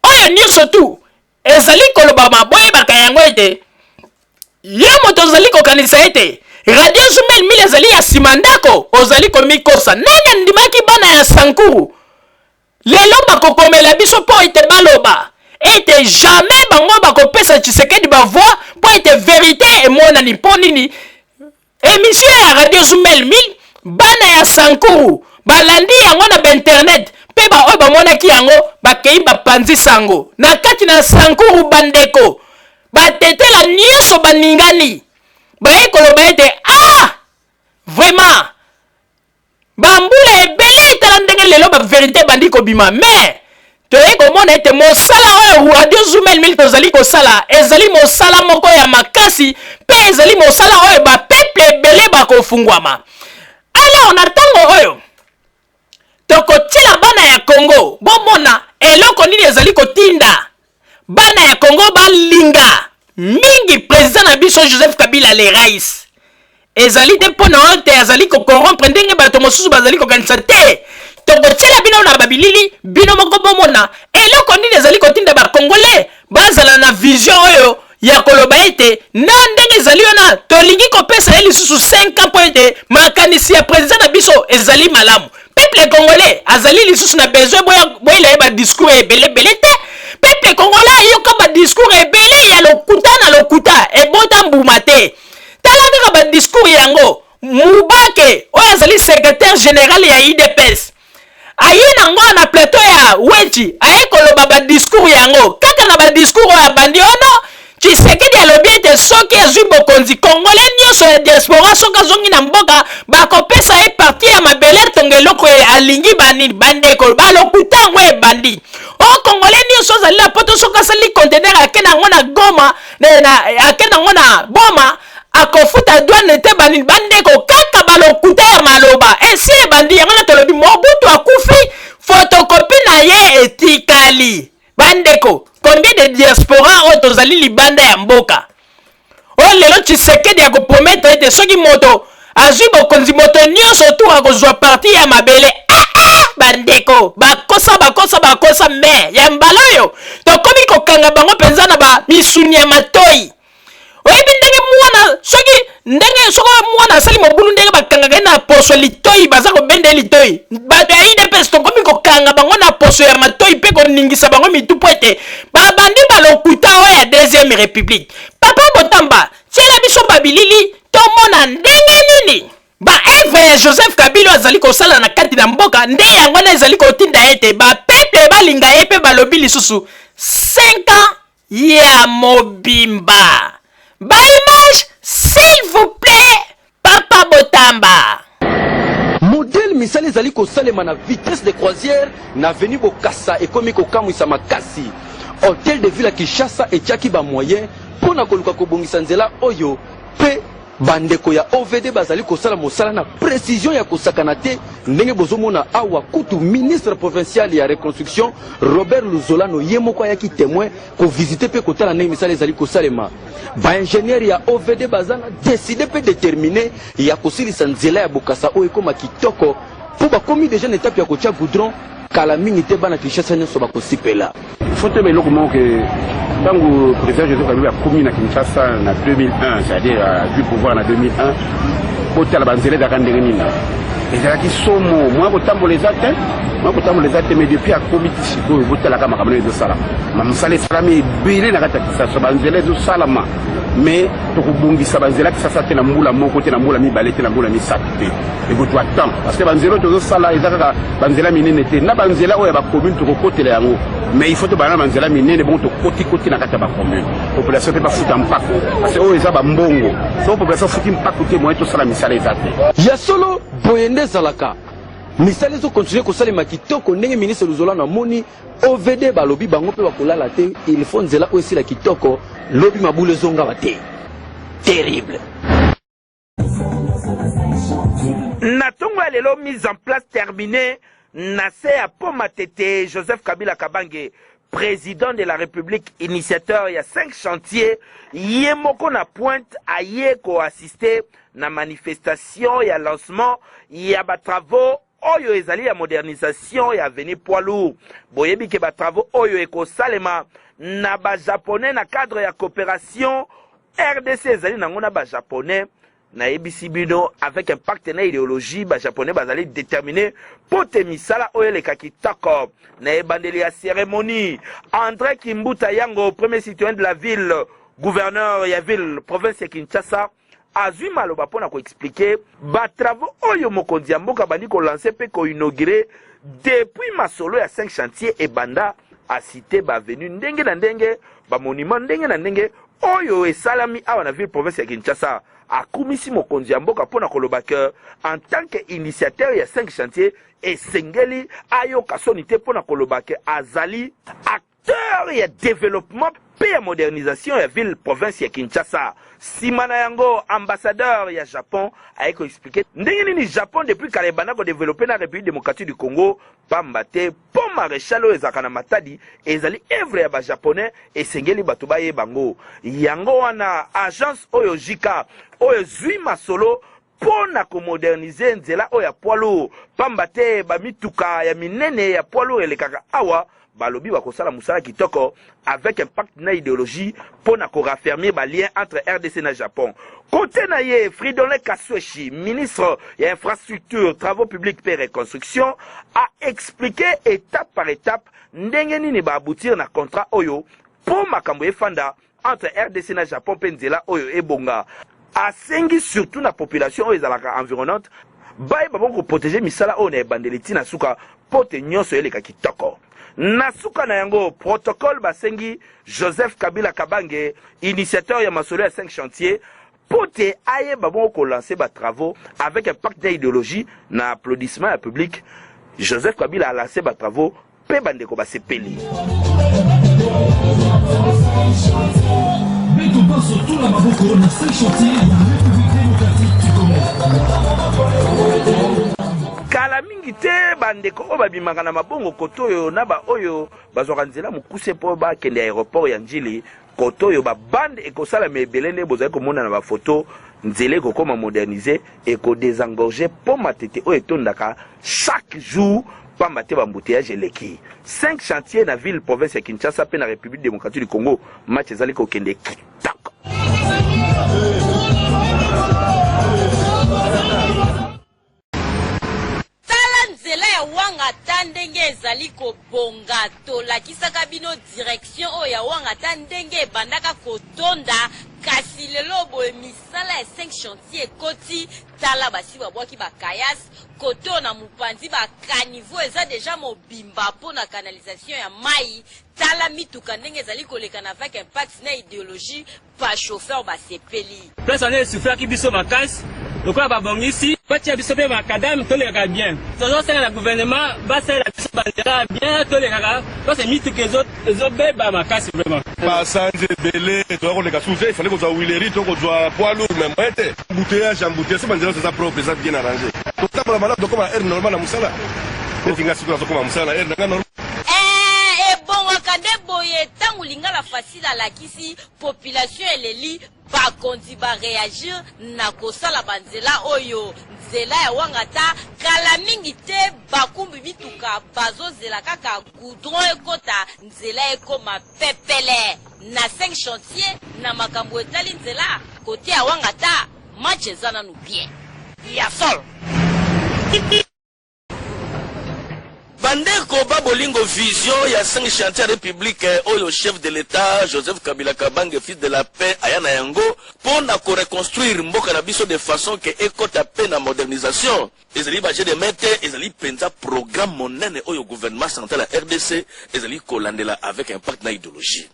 oyo nyonso tu ezali koloba boyebaka yango ete yo moto ozali kokanisa ete radio Zumel mile ezali ya nsima ndako ozali komikosa. Nani andimaki bana ya Sankuru lelo bakokomela biso po ete baloba ete jamais bango bakopesa Tshisekedi bavoix po ete vérité emonani mpo nini émission ya radio Zumel mile bana ya Sankuru balandi yango na internet mpe baoyo bamonaki yango bakei bapanzi sango na kati na Sankuru bandeko batetela nyonso baningani baye koloba ete vraiment bambula ebele etala ndenge lelo bavérité bandi kobima. Mais toye komona ete mosala oyo radio Zumel mile tozali kosala ezali mosala moko ya makasi mpe ezali mosala oyo bapeple ebele bakofungwama. Alors na ntango oyo tokotila bana ya Congo bomona eloko nini ezali kotinda bana ya Congo balinga mingi président na biso Joseph Kabila le rais ezali te mpona oyo te azali kocorrompre ndenge bato mosusu bazali kokanisa te. Tokotila bino na babilili bino moko bomona eloko nini ezali kotinda bakongole bazala na vision oyo ya koloba ete na ndenge ezali wana tolingi kopesa ye lisusu 5 ans po ete makanisi ya président na biso ezali malamu. Peuple congolais azali lisusu na besoin boyela ye badiscours ebelebele te. Peuple congolais ayoka badiscours ebele ya lokuta na lokuta ebota mbuma te. Tala kaka badiscours yango Mubake oyo azali secrétaire général ya IDPS aye nango na plateau ya Wechi aye koloba badiscours yango kaka na badiscours oyo abandi ono Tshisekedi alobi ete soki azwi bokonzi congolais nyonso ya diaspora soki azongi na mboka bakopesa ye parti ya mabele tonga eloko alingi banini bandeko balokuta yango ebandi o congolais nyonso azali na poto soki asali conteneur ake nango na Goma ake nango na Boma akofuta douane te banini bandeko kaka balokuta ya maloba esi ebandi yango na tolobi Mobutu akufi photocopie na ye etikali bandeko. Combien de diaspora oyo tozali libanda ya mboka oyo lelo Tshisekedi akopromettre ete soki moto azwi bokonzi moto nyonso tu akozwa parti ya mabele bandeko bakosa me ya mbala oyo tokomi kokanga bango mpenza na bamisuni ya matoi. Oyebi ndenge mwana soki mwana asali mobulu ndenge bakangaka na poso litoi baza kobende litoi bato ya IDPS tokomi kokanga bango na poso ya matoi mpe koningisa bango mitu po ete babandi balokuta oyo ya deuxième république. Papa Botamba tiela biso babilili tomona ndenge nini baevre ya Joseph Kabila azali kosala na kati na mboka nde yango na ezali kotinda ete bapepe balinga ye mpe balobi lisusu 5 ans ya mobimba. Image, s'il vous plaît, Papa Botamba. Modèle misali ezali kosalema na vitesse de croisière na avenue Bokassa ekomi kokamwisa makasi. Hôtel de ville à Kinshasa etiaki ba moyen pona koluka kobongisa nzela oyo pe bandeko ya OVD bazali kosala mosala na précision ya kosakana te ndenge bozomona awa kutu ministre provincial ya reconstruction Robert Luzolano ye moko ayaki témoin ko visiter pe kotala ndenge misala ezali kosalema ba ingénieur ya OVD bazana décider pe déterminer ya kosilisa nzela ya bokasa o ekoma kitoko po bakomi déjà na étape ya kotia goudron kala mingi te bana Kinshasa nyonso bakosipela faut te beloko moko tango président Joseph Kabila a commis na Kinshasa en 2001, c'est-à-dire a du pouvoir en 2001, côté la banzele da kandenina. Et là qui somo moi botambo les actes, mais depuis a commis siko boté la kama kamene de sala. Mam sale salami belé na kata Kinshasa banzele zo salama. Mais to kubungisa banzela Kinshasa te na mbula moko te na mbula mi balete na mbula mi sakte. Et vous doit temps parce que banzelo to zo sala ezaka banzela minene te na banzela oya ba commune to kokotela yango. Mais il faut que banana manzela minene bon to koti na kata ba commune population peut pas foutre en pako parce que o eza ba mbongo so population foutre en pako te moyen to sala misala ezate ya solo boyende zalaka misala zo continuer ko salema kitoko ndenge ministre Luzolano amoni OVD balobi bango pe bakolala te il faut nzela o esila kitoko lobi mabule zonga bate terrible Natongo lelo mise en place terminée Nassé à Pomatete, Joseph Kabila Kabange, président de la République, initiateur, il y a 5 chantiers, Yemoko na pointe, a ko assisté na manifestation, il y a lancement, il y a ba travaux, oyo ezali ya modernisation, il y a venu poids lourd, boyebi ke ba travaux, oyo eko salema, na ba japonais na cadre ya coopération, RDC ezali na ngona ba japonais, na ebisi bino avec un partenaire idéologie ba japonais bazali déterminé pote misala oyeleka kitoko na ebandeli ya cérémonie André Kimbuta Yango premier citoyen de la ville gouverneur ya ville province ya Kinshasa azui maloba pona ko expliquer ba travaux oyo mokonzi ya mboka bandi ko lancer pe ko inaugurer depuis masolo ya 5 chantiers et banda a cité ba venu ndenge na ndenge ba monument ndenge na ndenge oyo esalami awa na ville province ya Kinshasa akumisi mokonzi ya mboka pona koloba que en tant que initiateur ya 5 chantiers et sengeli ayo kasonité pona koloba que azali acteur ya développement pe ya modernisation ya ville province ya Kinshasa simana yango ambassadeur ya Japon aiko expliquer ndenge nini Japon depuis kalebana ko développer na République démocratique du Congo pambate po maréchal ezaka na matadi ezali œuvre ya ba japonais et sengeli bato baye bango yango wana agence oyo jika oyo zui masolo pona ko moderniser nzela oyo ya poilo pambate ba mituka ya minene ya poilo elekaka awa balobi bakosala musala kitoko avec un pacte na idéologie pona ko raffermir ba lien entre RDC na Japon côté na ye Fridolin Kasweshi ministre ya infrastructure travaux publics et reconstruction a expliqué étape par étape ndenge nini ba aboutir na contrat oyo po makambo efanda entre RDC na Japon penzela oyo ebonga asengi surtout na population oyo ezalaka environnante baye babongo protéger misala oyo na ebandeliti na suka pote nyonso eleka kitoko na suka na yango protocole basengi Joseph Kabila Kabange initiateur ya masolo ya 5 chantiers pote aye babongo ko lancer ba travaux avec un pacte d'idéologie na applaudissement ya public Joseph Kabila a lancé ba travaux pe bandeko ba sepeli mais tout passe autour la maboko na 5 chantiers ya République démocratique du Congo kala mingi te bandeko o babimaka na mabongo koto oyo na ba oyo bazwaka nzela mokuse po bakende aéroport ya Njili koto oyo babande ekosala mebele nde bozali komona na bafoto nzela ekokoma moderniser ekodésengorger po matete oyo etondaka chaque jour pamba te bambouteillage eleki 5 chantiers na ville province ya Kinshasa pe na République démocratique du Congo match ezali kokende kitoko wanga tandenge ezali kobonga tolakisaka bino direction oyo ya wanga tandenge bandaka kotonda kasi lelo boye misala ya 5 chantier ekoti tala basi babwaki bakayas koto na mopanzi bakaniveau eza deja mobimba mpo na canalisation ya mai tala mituka ndenge ezali kolekana avec impact na idéologie ba chauffeur basepeli place ane esufaki biso makasi Le quoi babong ici, pas tiens biso pe macadam to les bien. Ça c'est le gouvernement, va c'est la biso bandera bien to les gars. Donc c'est mythe que les autres bébés ma casse vraiment. Pas sans belé, toi on les gars sous il fallait qu'on soit Willery, toi qu'on soit poids lourd même pas été. Embouteillage, c'est bandera c'est ça propre, ça bien arrangé. Donc ça pour la malade donc comme air normal à Moussala. Et tinga sikula comme à Moussala air normal. Bon wakande boye tangu lingala facile à la kisi population eleli bakonzi ba réagir na kosala banzela oyo nzela ya wangata kala mingi te bakumbi bituka bazozela kaka goudron ekota nzela ekoma pepele na 5 chantier na makambo etali nzela kote ya wangata match ezana nu bien ya sol. Bandeko babolingo vision ya 5 chantiers république oyo chef de l'état Joseph Kabila Kabange fils de la paix ayana yango pona ko reconstruire mboka na biso de façon que ekota pe na modernisation ezali baje de mete ezali penza programme monene oyo gouvernement central ya RDC ezali kolandela avec impact na idéologie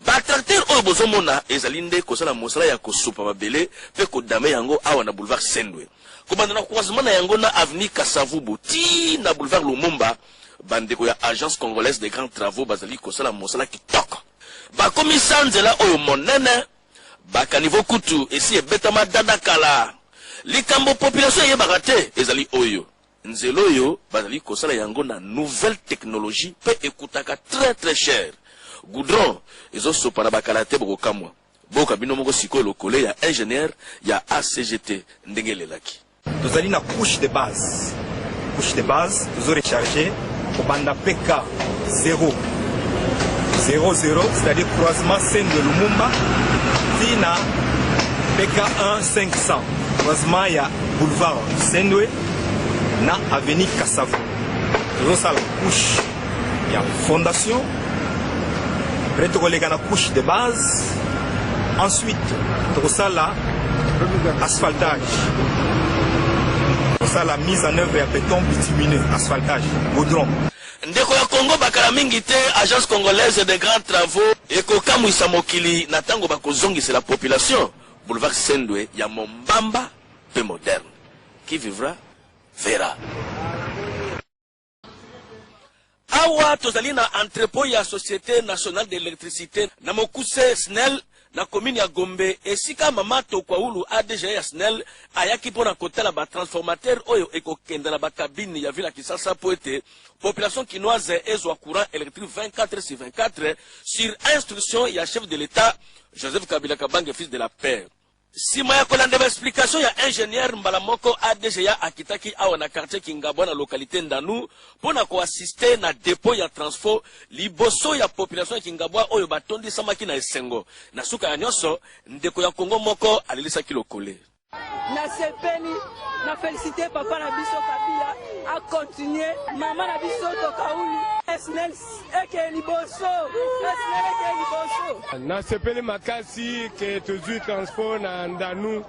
ba tracteur oyo bozomona ezali nde kosala mosala ya kosupa mabele pe kodame yango awa na boulevard Sendwe kobanda na croisement na yango na avenue Kasavubu ti na boulevard Lumumba bandeko ya agence congolaise des grands travaux bazali kosala mosala kitoko bakomisa nzela oyo monene bakanivo kutu esi ebetama dadakala likambo population eyebaka te ezali oyo nzela oyo bazali kosala yango na nouvelle technologie pe ekutaka très cher goudron ezosopa na bakala te bokokamwa boka bino moko sikoyo lokole ya ingénieur ya ACGT ndenge elelaki tozali na couche de base tozo recharger kobanda PK 000 c'est-à-dire croisement Sendwe Lumumba tina PK 1 500 croisement ya boulevard Sendwe na avenue Kasavu tozosala couche ya fondation après tokolega na couche de base ensuite tokosala asphaltage la mise en œuvre ya béton bitumineux asphaltage goudron ndeko ya Congo bakala mingi te agence congolaise de grands travaux ekokamwisa mokili na tango bakozongisa la population boulevard Sendwe ya mombamba pe moderne qui vivra verra. Awa tozali na entrepôt ya Société nationale d'électricité na mokuse SNEL na commune ya Gombe esika mama Tokwaulu ADG ya SNEL ayaki pona kotala ba transformateur oyo ekokenda na ba cabine ya vila Kisasa po ete population kinoise ezwa courant électrique 24/24 sur instruction ya chef de l'état Joseph Kabila Kabange fils de la paix. Sima ya kolanda ba explication ya ingénieur Mbalamoko ADG ya akitaki awa na quartier Kingabwa na localité Ndanu pona ko assister na dépôt ya transfo liboso ya population ya Kingabwa oyo batondi samaki na esengo na suka ya nyonso ndeko ya Kongo moko alilisa kilokole na sepeni na féliciter papa na biso Kabila a continuer maman na biso Tokaulu SNEL eke liboso na sepeli makasi ke tozui transport na Ndanu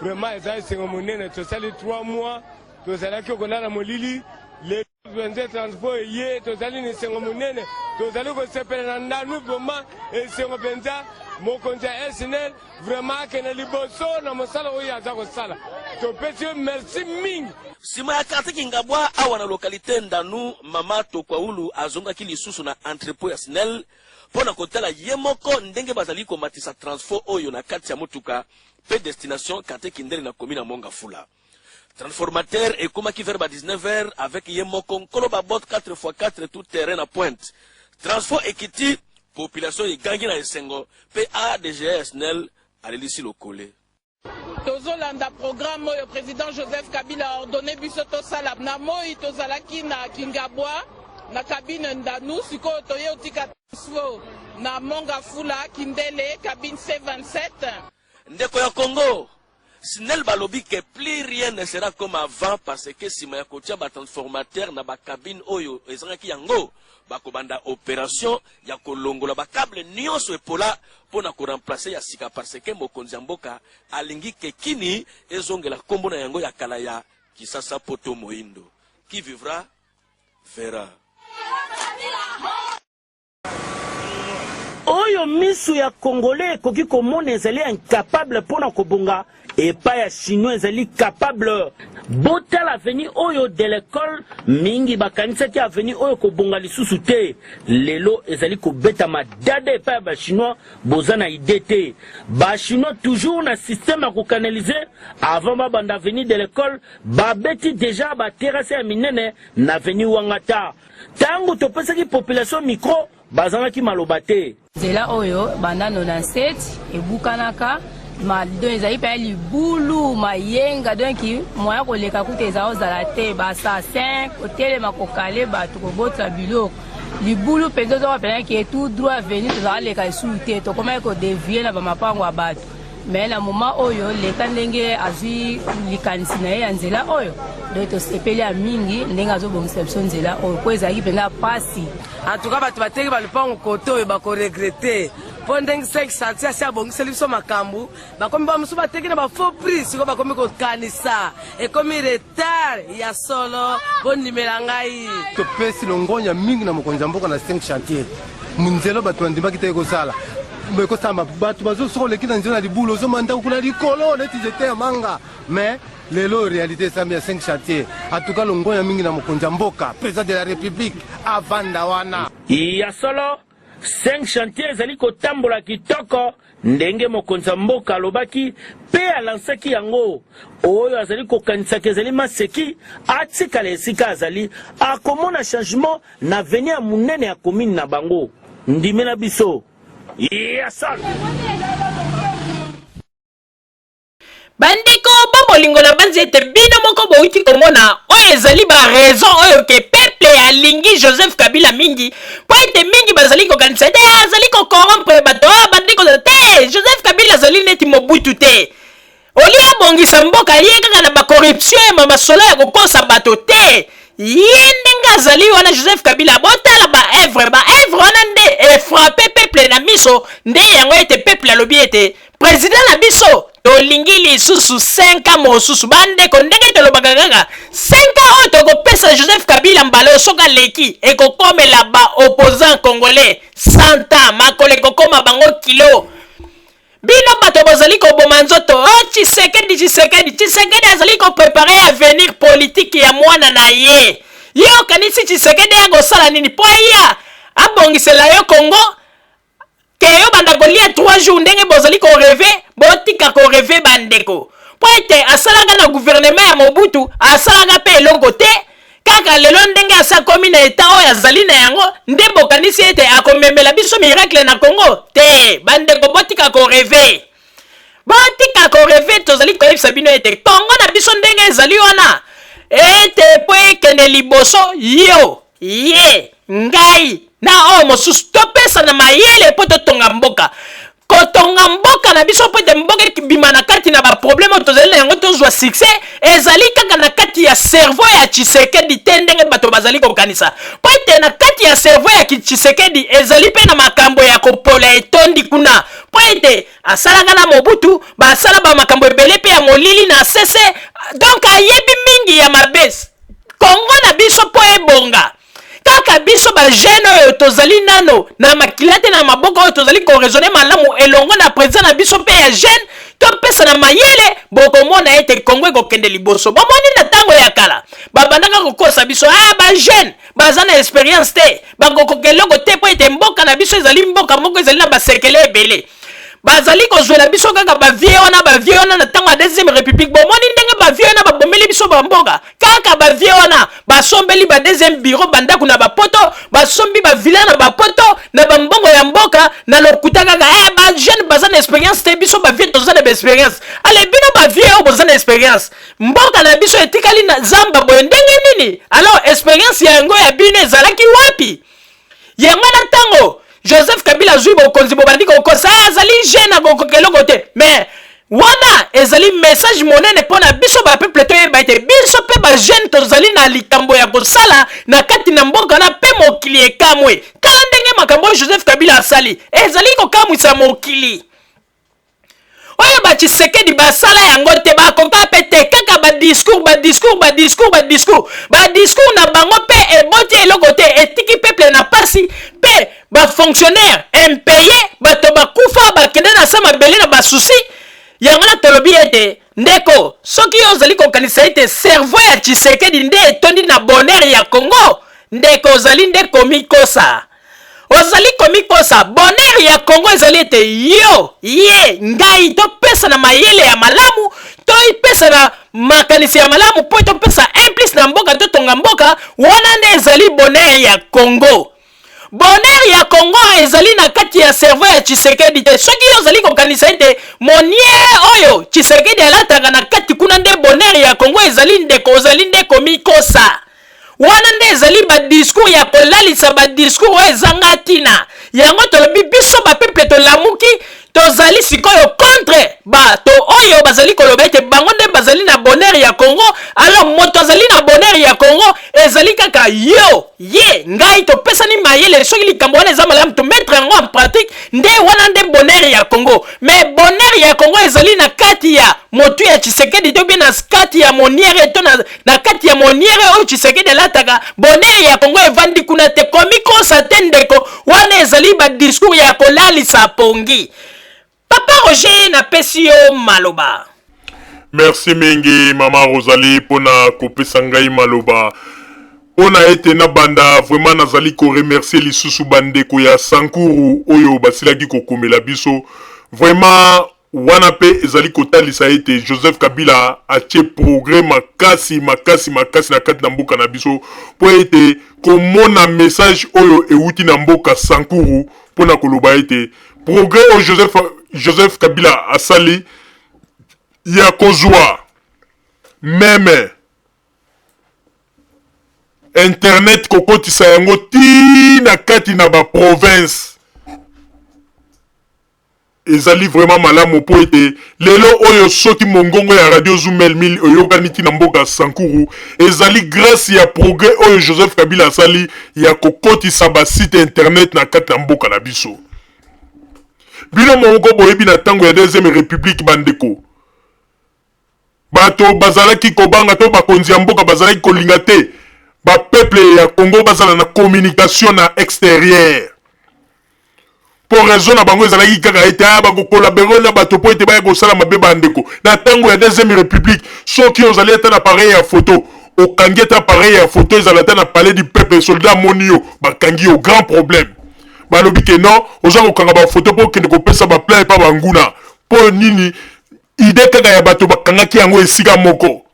vraiment ezali sengo monene tosali 3 mois tozalaki okonda na molili le benze transport ye tozali ni sengo monene tozali kosepela na Ndanu vraiment esengo benza mokonzi ya SNEL vraiment kene liboso na mosala oyo aza kosala topesi merci mingi. Sima ya quartier Kingabwa awa na localité Ndanu mama Tokwaulu azongaki lisusu na entrepôt ya SNEL pona kotala ye moko ndenge bazali komatisa transfo oyo na kati ya motuka pe destination quartier Kindele na commune ya Mongafula. Transformateur ekomaki vers 19h avec ye moko nkolo babot 4x4 tout terrain à pointe. Transfo ekiti population egangi na esengo pe ADG SNEL alelisi lokole. tozolanda programme oyo président Joseph Kabila a ordonné biso tosala na moi tozalaki na Kingabwa na cabine Ndanu sikoyo toye otika transfo na Mongafula Kindele cabine C27 ndeko ya Congo SNEL balobi que plus rien ne sera comme avant parce que sima ya kotia ba transformateur na ba cabine oyo ezangaki yango bakobanda opération ya kolongola ba câble nyonso epola pona ko remplacer ya sika parce que mokonzi mboka alingi ke kini ezongela kombo na yango ya kala ya Kisasa poto moindo qui vivra verra. Oyo oyo misu ya congolais koki komona ezali incapable pona kobonga epai ya chinois ezali capable. Botala avenir oyo de l'école mingi bakanisaki avenir oyo kobonga lisusu te. Lelo ezali kobeta madade epai ya bachinois boza na ide te. Bachinois toujours na système ya kokanalize avant babanda avenir de l'école babeti déjà baterase ya minene na avenir wangata. Tango topesaki population micro bazanaki maloba te. Nzela oyo banda 97 ebukanaka malido ezali pe libulu mayenga donc moya koleka kuta eza ozala te basassin kotelema kokale bato kobota biloko libulu mpenza ozoka mpenaki etout droit venu tozala leka esulu te tokomaki kodevie na bamapango ya bato me na moma oyo leta ndenge azwi likanisi na ye ya nzela oyo donc tosepeli ya mingi ndenge azobongisa biso nzela oyo po ezalaki mpenza pasi antuka bato bateki balupango kote oyo bakoregrete mpo ndenge 5 chantier asi abongiseli biso makambo bakomi bamosusu bateki na bafaux prix sikoyo bakomi kokanisa ekomi retard ya solo mpo ndimela ngai topesi longonya mingi na mokonzi ya mboka na 5 chantier munzelo bato bandimaki te ekosala ekosamba bato bazosoko leki na nzela na libulu ozomanda kuna likolo neti jete ya manga mais lelo réalité esambi ya 5 chantier atuka longonya mingi na mokonzi ya mboka président de la république avanda wana ya solo 5 chantier ezali kotambola kitoko ndenge mokonzi ya mboka alobaki mpe alansaki yango oyo azali kokanisaka ezali maseki atikala esika azali akomona changement na veni ya monene ya komine na bango ndimela biso ya solo bandeko babolingo na banzi ete bino moko bouti komona oyo ezali baraison oyo ke peuple alingi Joseph Kabila mingi po ete mingi bazali kokanisa te azali kocorrompre bato bandeko te Joseph Kabila azali neti Mobutu te oli abongisa mboka ye kaka na bacorruption ya masolo ya kokosa bato te ye ndenge azali wana Joseph Kabila botala baevre wana nde efrappe peuple na miso nde yango ete peuple alobi ete président na biso tolingi lisusu 5 mosusu bandeko ndenge tolobaka kaka 5 oyo tokopesa Joseph Kabila mbala soka leki ekokomela ba opposant congolais 100 makolo ekokoma bango kilo bino bato bozali koboma nzoto Tshisekedi azali koprepare avenir politique ya mwana na ye yo kanisi Tshisekedi agosala nini po ya abongisela yo Congo ke yo banda kolia 3 jours ndenge bozali koreve botika koreve bandeko po ete asalaka na gouvernement ya Mobutu asalaka pe elongo te kaka lelo ndenge asa komi na eta oyo azali na yango nde bokanisi ete akomemela biso miracle na Congo te bandeko botika koreve tozali koyebisa bino ete Congo na biso ndenge ezali wana ete po ekende liboso yo ye ngai na oyo mosusu topesa na mayele po totonga mboka kotonga mboka na biso po ete mboka ekibima na kati na baproblème tozali na yango tozwa succès ezali kaka na kati ya cerveau ya Tshisekedi te ndenge bato bazali kokanisa po ete na kati ya cerveau ya Tshisekedi ezali pe na makambo ya kopola etondi kuna po ete asalaka na Mobutu basala ba makambo ebele pe ya molili na sese donc ayebi mingi ya mabesi Kongo na biso po ebonga kaka biso ba jeune oyo tozali nano na makilate na maboko oyo tozali ko raisonner malamu elongo na président na biso pe ya jeune to pesa na mayele bokomona ete Kongo ekokende liboso bomoni na tango ya kala babandaka kokosa biso ba jeune baza na expérience te bakokeloko te po ete mboka na biso ezali mboka moko ezali na basekele ebele bazali kozwela biso kaka bavie wana na tango ya deuxième république bomoni ndenge bavie wana babomeli biso bamboka kaka bavie wana basombeli ba deuxième bureau bandako na bapoto basombi bavila na bapoto na bambongo ya mboka na lokuta kaka ba jeune baza na expérience te biso bavie toza na expérience ale bino bavie oyo boza na expérience mboka na biso etikali na zamba boye ndenge nini alors expérience yango ya bino ezalaki wapi yango na tango Joseph Kabila zui bokonzi bobandi kokosa azali jeune akokeloko te mais wana ezali message monene pona biso ba peuple to yeba ete biso pe ba jeune tozali na likambo ya kosala na kati na mboka na pe mokili ekamwe kandenge makambo Joseph Kabila asali ezali kokamwisa mokili oyo ba Tshisekedi basala yango te bakoka pe te kaka ba discours na bango pe eboti eloko te etiki peuple na pasi pe ba fonctionnaire impayé bato bakufa bakende na sa mabele na basusi yango na tolobi ete ndeko soki ozali kokanisa ete cerveau ya Tshisekedi nde etondi na bonheur ya Congo ndeko ozali nde komikosa ozali komikosa bonheur ya Congo ezali ete yo ye ngai topesa na mayele ya malamu toipesa na makanisi ya malamu po topesa implice na mboka totonga mboka wana nde ezali bonheur ya Congo. Bonheur ya Congo ezali na kati ya cerveau ya Tshisekedi te soki ozali kokanisa ete moniere oyo Tshisekedi alataka na kati kuna nde bonheur ya Congo ezali ndeko ozali nde komikosa wana nde ezali ba discours ya kolalisa ba discours oyo ezanga tina yango tolobi biso ba peuple tolamuki tozali sikoyo contre bato oyo bazali koloba ete bango nde bazali na bonheur ya Congo alors moto azali na bonheur ya Congo ezali kaka yo ye ngai topesani mayele soki likambo wana eza malamu to mettre yango en pratique nde wana nde bonheur ya Congo mais bonheur ya Congo ezali na kati ya motu ya Tshisekedi to bien na kati ya moniere to na kati ya moniere oyo Tshisekedi alataka bonheur ya Congo evandi kuna te komikosa te ndeko wana ezali ba discours ya kolalisa pongi. Papa Roger na pesi yo maloba. Merci mingi Mama Rosalie pona kopesa ngai maloba. Pona ete na banda vraiment nazali ko remercier lisusu bandeko ya Sankuru oyo basilaki kokomela biso. Vraiment wana pe ezali kotalisa ete Joseph Kabila atie progrès makasi na kati na mboka na biso po ete komona message oyo euti na mboka Sankuru pona koloba ete progrès o Joseph Kabila asali ya kozwa meme internet kokotisa yango tina kati na ba province ezali vraiment malamu po ete lelo oyo soki mongongo ya radio Zoomel mil oyokani tina mboka Sankuru ezali grâce ya progrès oyo Joseph Kabila asali ya kokotisa ba site internet na kati na mboka na biso. Bino moko boyebi na tango ya deuxième république bandeko bato bazalaki kobanga to bakonzi ya mboka bazalaki kolinga te ba peuple ya Congo bazala na communication na extérieur pour raison na bango ezalaki kaka ete bakokolabere na bato po ete baya kosala mabe bandeko na tango ya deuxième république soki ozali ata na appareil ya photo okangi ata appareil ya photo ezala ata na palais du peuple soldat monio bakangi au grand problème balobi ke non oza kokanga ba photo po kende kopesa ba plan pa banguna po nini ide kaka ya bato bakangaki yango esika moko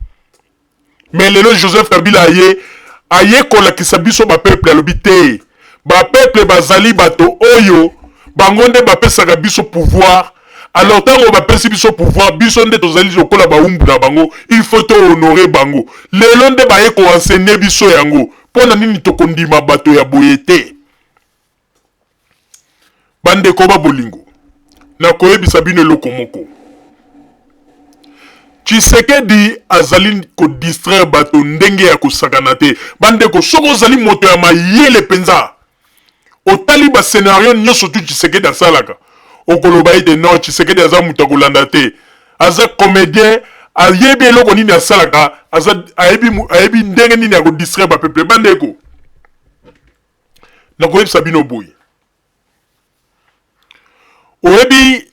mais lelo Joseph Kabila aye kolakisa biso ba peuple alobi te ba peuple bazali bato oyo bango nde bapesaka biso pouvoir alors tango bapesi biso pouvoir biso nde tozali lokola baumbu na bango il faut to honorer bango lelo nde baye ko enseigner biso yango pona nini tokondima bato ya boye te bandeko ba bolingo na koyebisa bino eloko moko Tshisekedi azali ko distraire bato ndenge ya kosakana te bandeko soko ozali moto ya mayele penza otali ba scénario nyonso tu Tshisekedi asalaka okoloba ete non Tshisekedi aza mutu akolanda te aza comédien ayebi eloko nini asalaka ayebi ndenge nini ya kodistraire ba peuple bandeko na koyebisa bino boye oyebi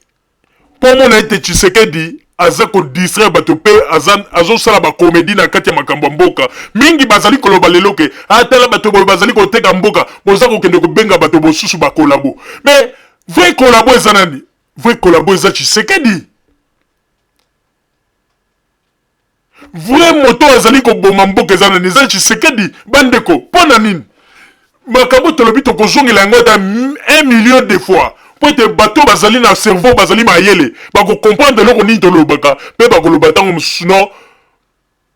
po mona ete Tshisekedi aza ko distraire bato pe azosala ba comédie na kati ya makambo ya mboka mingi bazali koloba lelo ke atala bato boye bazali koteka mboka boza kokende kobenga bato bosusu ba kolabo mais vrai kolabo eza nani vrai kolabo eza Tshisekedi vrai moto azali koboma mboka eza nani eza Tshisekedi bandeko pona nini makambo tolobi tokozongela yango ata 1 million de fois po ete bato bazali na cerveau bazali mayele bako comprendre eloko nini tolobaka mpe bakoloba ntango mosusu no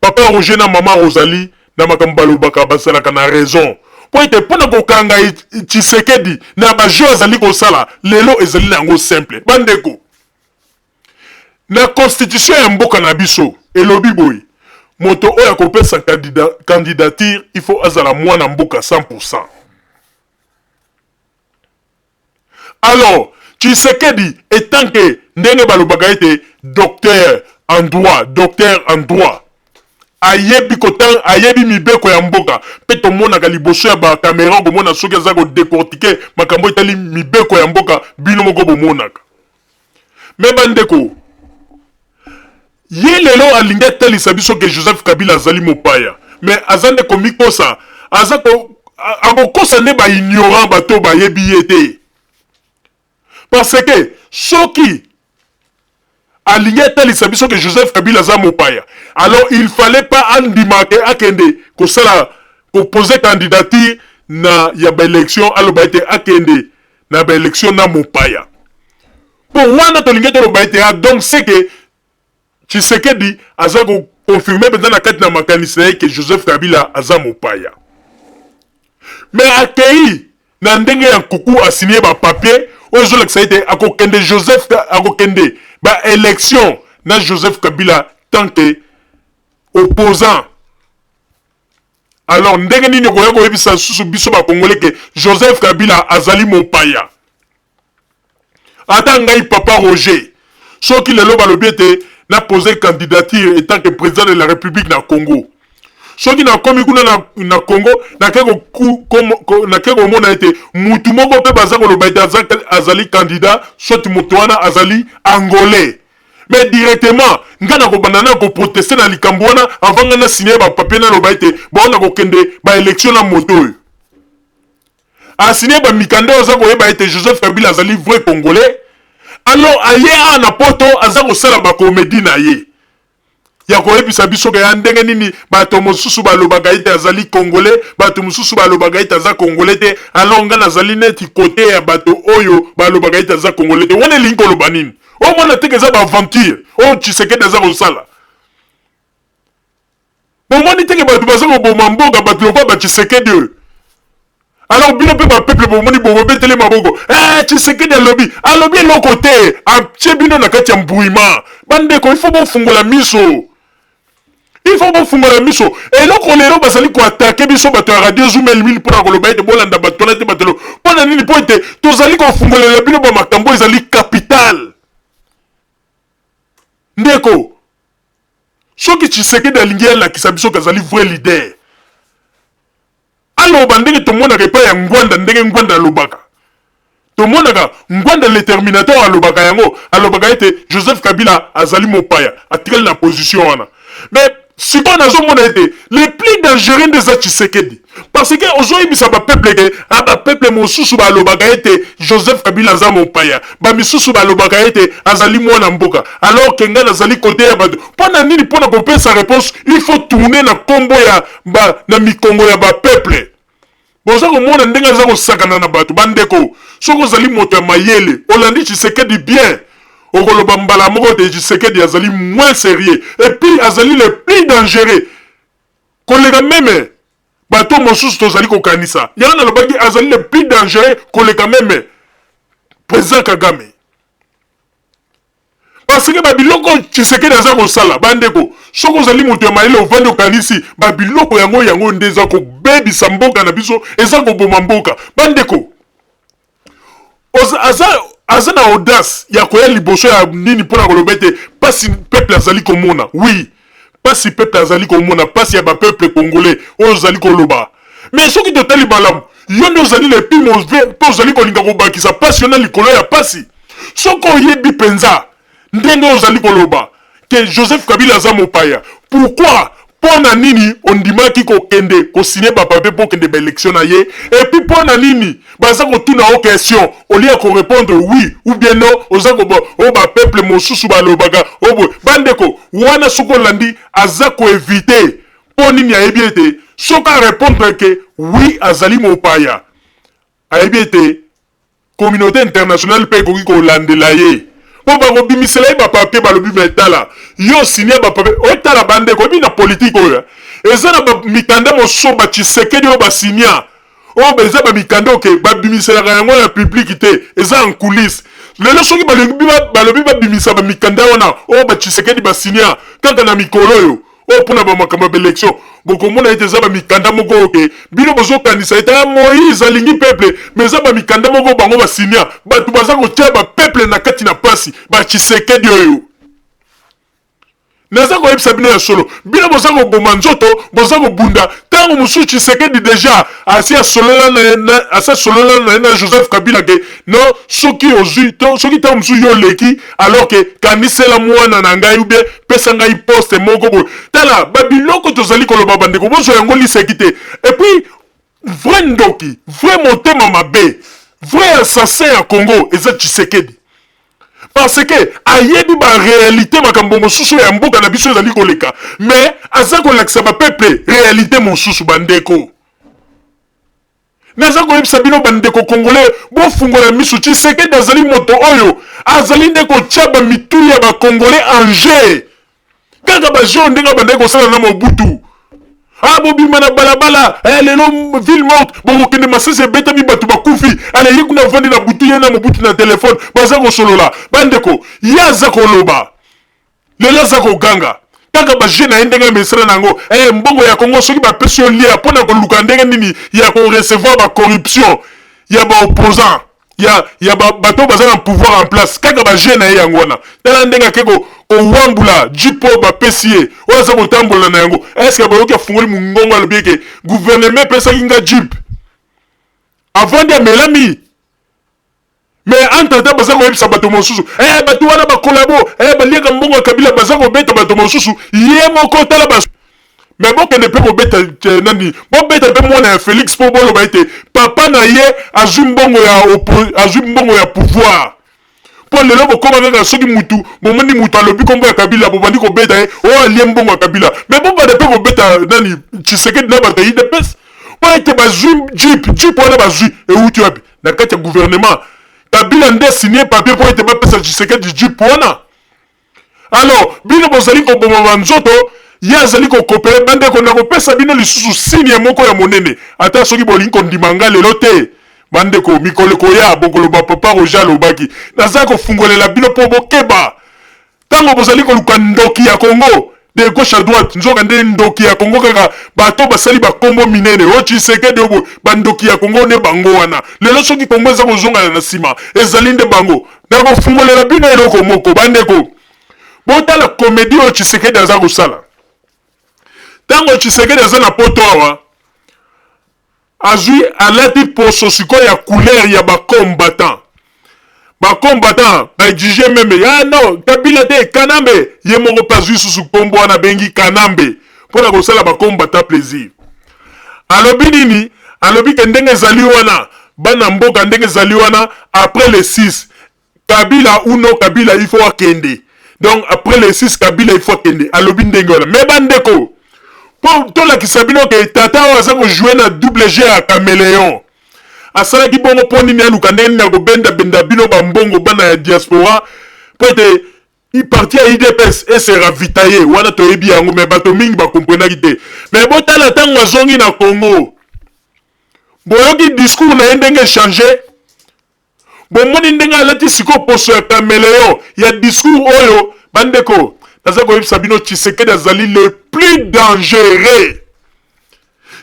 papa Roger na mama Rosalie na makambo balobaka basalaka na raison po ete mpona kokanga Tshisekedi na bajeu azali kosala lelo ezali na yango simple bandeko na constitution ya mboka na biso elobi boye moto oyo akopesa candidature il faut azala mwana mboka 100%. Alors, Tshisekedi étant que ndenge balobaka ete docteur en droit ayebi kotan ayebi mibeko ya mboka pe tomonaka liboso ya bakamera komona soki aza kodécortiquer makambo etali mibeko ya mboka bino moko bomonaka me bandeko ye lelo alingi atalisa biso ke Joseph Kabila azali mopaya me aza nde komikosa aza akokosa nde baignorant bato bayebi ye te parce que soki alingi atalisa biso que Joseph Kabila aza mopaya alors il fallait pas andimake akende kosala koposer candidature na ya baélection aloba ete akende na baélection na mopaya bon wana tolingi toloba ete donc c'est que Tshisekedi aza confirmer benza na kati na makanisi na ye que Joseph Kabila aza mopaya mais akei na ndenge ya kuku asigné ba papier oyo ezolakisa ete akokende Joseph akokende ba élection na Joseph Kabila tant que opposant alors ndenge nini okoya koyebisa susu biso bakongole ke Joseph Kabila azali mopaya ata ngai papa Roger soki lelo balobi ete na poser candidature étant que président de la République na Congo soki nakomi kuna na Congo nakeko komona ete mutu moko mpe baza koloba ete azali candidat soit mutu wana azali angolais mais directement nga nakobanda na koproteste na likambo wana avant nga na signer bapapier naloba ete baona kokende baélection na moto oyo asigner bamikanda oyo aza koyeba ete Joseph Kabila azali vrai congolais alors aye a na poto aza kosala bakomedi na ye ya koyebisa biso ke ya ndenge nini bato mosusu balobaka ete azali congolais bato mosusu balobaka ete aza congolais te alors nga nazali neti kote ya bato oyo balobaka ete aza congolais te wana elingi koloba nini omona teke eza baaventure oyo Tshisekedi aza kosala bomoni teke bato baza koboma mboka bato lokwa ba Tshisekedi oyo alors bino mpe bapeuple bomoni bobetele maboko Tshisekedi alobi eloko te atie bino na kati ya mbuyima bandeko il faut bofungola miso il faut bofungola miso eloko lelo bazali koatake biso bato ya radio zoom elimili mpona koloba ete bolanda bato wana te batelo mpona nini mpo ete tozali kofungolela bino bamakambo ezali capital ndeko soki Tshisekedi alingi alakisa biso kazali vrai leader aloba ndenge tomonaka epai ya ngwanda ndenge ngwanda alobaka tomonaka ngwanda l'éterminateur alobaka yango alobaka ete Joseph Kabila azali mopaya atikali na position wana mais sikoyo nazomona ete le plus dangereux nde eza Tshisekedi parce que ozoyebisa bapeuple ke bapeuple mosusu balobaka ete Joseph Kabila aza mopaya bamisusu balobaka ete azali mwana mboka alors ke ngai nazali kote ya bato mpona nini mpona kopesa réponse il faut tourner na kombo ya na mikongo ya bapeuple boza komona ndenge aza kosakana na bato bandeko soki ozali moto ya mayele olandi Tshisekedi bien okoloba mbala moko te Tshisekedi azali moins sérieux et puis azali le plus dangereux koleka meme bato mosusu tozali kokanisa yango nalobaki azali le plus dangereux koleka meme président Kagame parce que babiloko Tshisekedi aza kosala bandeko soki ozali moto ya mayele ovandi okanisi babiloko yango nde eza kobebisa mboka na biso eza koboma mboka bandeko aza na audace ya koya liboso ya nini mpona koloba ete pasi peuple azali komona oui pasi peuple azali komona pasi ya bapeuple congolais oyo ozali koloba mais soki totali malamu yo nde ozali le plus mauvais mpe ozali kolinga kobakisa pasi yo na likolo ya pasi soki oyebi mpenza ndenge ozali koloba ke Joseph Kabila aza mopaya pourquoi mpona nini ondimaki kokende kosigne bapapie mpo kende baélection na ye et puis mpona nini baza kotuna o question olia korépondre oui ou bien non oza koba o bapeuple mosusu balobaka oboye bandeko wana soki olandi aza koevite mpo nini ayebi ete soki arépondre ke oui azali mopaya ayebi ete communauté internationale mpe ekoki kolandela ye po bakobimisela ye bapapie balobi metala yo signe bapapie otala bandeko oyebi na politike oyo eza na bamikanda mosusu baTshisekedi oyo basinya oyo eza bamikanda oke babimiselaka yango na publike te eza en coulisse lelo soki balobi babimisa bamikanda wana oyo baTshisekedi basinya kaka na mikolo oyo o pona ba makamba élection boko mona ete za ba mikanda moko oke bino bozo kanisa ete Moïse alingi peuple mais za ba mikanda moko bango ba sinia batu baza ko tia ba peuple na kati na pasi ba Tshisekedi oyo naza ko yebisa bino ya solo bino boza ko boma nzoto boza ko bunda tango musu Tshisekedi déjà asia solola na Joseph Kabila ke no soki ozui to soki tango musu yo leki alors que kanisela mwana na ngai ou bien pesa ngai poste moko bo tala babiloko tozali koloba bandeko bozo yango lisekite et puis vrai ndoki vrai motema mabe vrai assassin ya Congo eza Tshisekedi parce que ayebi ba réalité makambo mosusu ya mboka na biso ezali koleka mais aza kolakisa ba peuple réalité mosusu bandeko naza koyebisa bino bandeko congolais bofungola misu Tshisekedi azali moto oyo azali nde kotia ba mituli ya ba congolais en jeu kaka ba jeu ndenge bandeko sala na Mobutu bobima na balabala lelo ville morte bokokende masese betami bato bakufi alayi kuna vandi na butu ye na Mobutu na telefone baza kosolola bandeko ye aza koloba lelo aza koganga kaka baje na ye ndenge mesala nango mbongo ya Congo soki bapesi yo lia mpona koluka ndenge nini ya korecevoir bacorruption ya baopposant ya bato baza na pouvoir en place kaka baje na ye yango wana tala ndenge ake kowambula jipo bapesi ye oyo aza kotambola na yango eske bayoki afungoli mongongo alobi eke gouvernement epesaki nga jip avant de amelami mais entre-temps baza koyebisa bato mosusu bato wana bakolabo baliaka mbongo ya Kabila baza kobeta bato mosusu ye moko tala basu mais bokende mpe kobeta nani bobeta mpe mwana ya Félix mpo boloba ete papa na ye azwi mbongo ya pouvoir mpo lelo bokoma kaka soki mutu bomoni mutu alobi kombo ya Kabila bobandi kobeta ye oyo alie mbongo ya Kabila mais bobanda mpe kobeta nani Tshisekedi na bato ya UDPS po ete bazwi jip wana bazwi euti wapi na kati ya gouvernement Kabila nde signé papier po ete bapesa Tshisekedi jip wana alors bino bozali koboma banzoto ye azali kokopere bandeko na kopesa bino lisusu signe moko ya monene ata soki bolingi kondimanga lelo te bandeko mikolo koya bokoloba papa Roger alobaki naza kofungolela bino mpo bokeba tango bozali koluka ndoki ya Congo de gauche à droite nzoka nde ndoki ya Congo kaka bato basali bakombo minene o Tshisekedi obo bandoki ya Congo ne bango wana lelo soki Congo eza kozongana na nsima ezali nde bango na kofungolela bino eloko moko bandeko botala komedi oyo Tshisekedi aza kosala tango Tshisekedi aza na poto awa azwi alati poso sikoyo ya couleur ya bacombattant baexige meme non Kabila te Kanambe ye moko mpe azwi susu kombo wana bengi Kanambe mpona kosala bacombattant plaisir alobi nini alobi ke ndenge ezali wana bana mboka ndenge ezali wana après le 6 Kabila uno Kabila il faut akende donc après le 6 Kabila il faut akende alobi ndenge wana mais bandeko po tolakisa bino ke tata oyo aza kojouer na double G ya caméléon asalaki bongo mpo nini aluka ndenge nini akobendabenda bino bambongo bana ya diaspora po ete iparti ya UDPS ese ravitaye wana toyebi yango me bato mingi bakomprenaki te me botala ntango azongi na Congo boyoki discours na ye ndenge echange bomoni ndenge alati siko poso ya caméléon ya discours oyo bandeko naza koyebisa bino Tshisekedi azali le plus dangereux